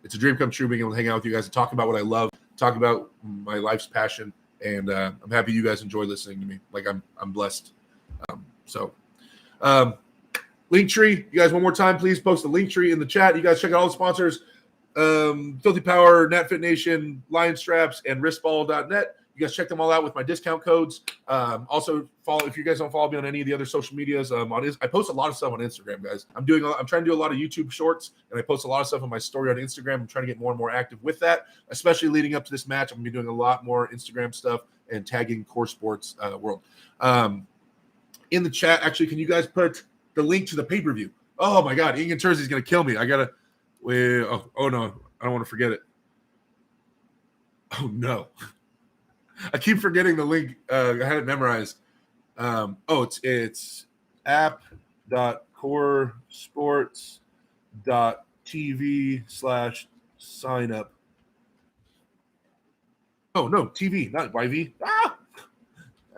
It's a dream come true being able to hang out with you guys and talk about what I love, talk about my life's passion, and I'm happy you guys enjoy listening to me. Like, I'm blessed. Linktree, you guys, one more time, please post the Linktree in the chat. You guys check out all the sponsors: Filthy Power, NatFit Nation, Lion Straps, and Wristball.net. You guys check them all out with my discount codes. Also, follow if you guys don't follow me on any of the other social medias. I post a lot of stuff on Instagram, guys. I'm trying to do a lot of YouTube shorts, and I post a lot of stuff on my story on Instagram. I'm trying to get more and more active with that, especially leading up to this match. I'm gonna be doing a lot more Instagram stuff and tagging Core Sports World. In the chat, actually, can you guys put the link to the pay-per-view? Oh my God, Ian Tersey's gonna kill me. I gotta wait. Oh no, I don't want to forget it. Oh no. I keep forgetting the link. I had it memorized. It's app.coresports.tv/sign up. Oh no, TV, not YV.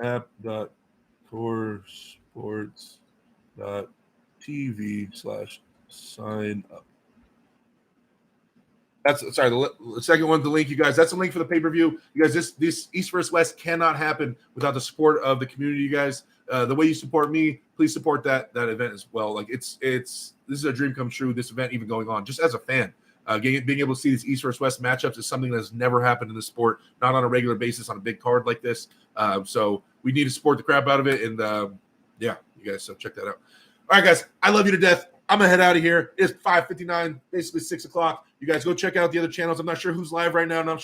app.coresports.tv/sign up. That's sorry. The second one, the link, you guys. That's the link for the pay-per-view. You guys, this East vs. West cannot happen without the support of the community. You guys, the way you support me, please support that event as well. Like, this is a dream come true. This event even going on, just as a fan, being able to see these East vs. West matchups is something that has never happened in the sport, not on a regular basis on a big card like this. So we need to support the crap out of it, and yeah, you guys. So check that out. All right, guys, I love you to death. I'm going to head out of here. It's 5:59, basically 6 o'clock. You guys go check out the other channels. I'm not sure who's live right now. I don't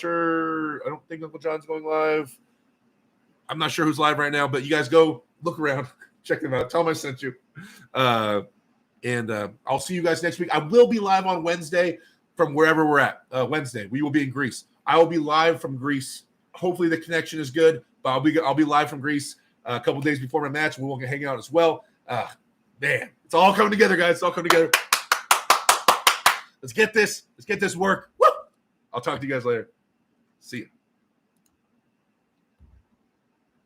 think Uncle John's going live. I'm not sure who's live right now, but you guys go look around. Check them out. Tell them I sent you. And I'll see you guys next week. I will be live on Wednesday from wherever we're at. Wednesday, we will be in Greece. I will be live from Greece. Hopefully the connection is good, but I'll be live from Greece a couple days before my match. We will hang out as well. Man, it's all coming together, guys. It's all coming together. Let's get this work. Woo! I'll talk to you guys later. See you.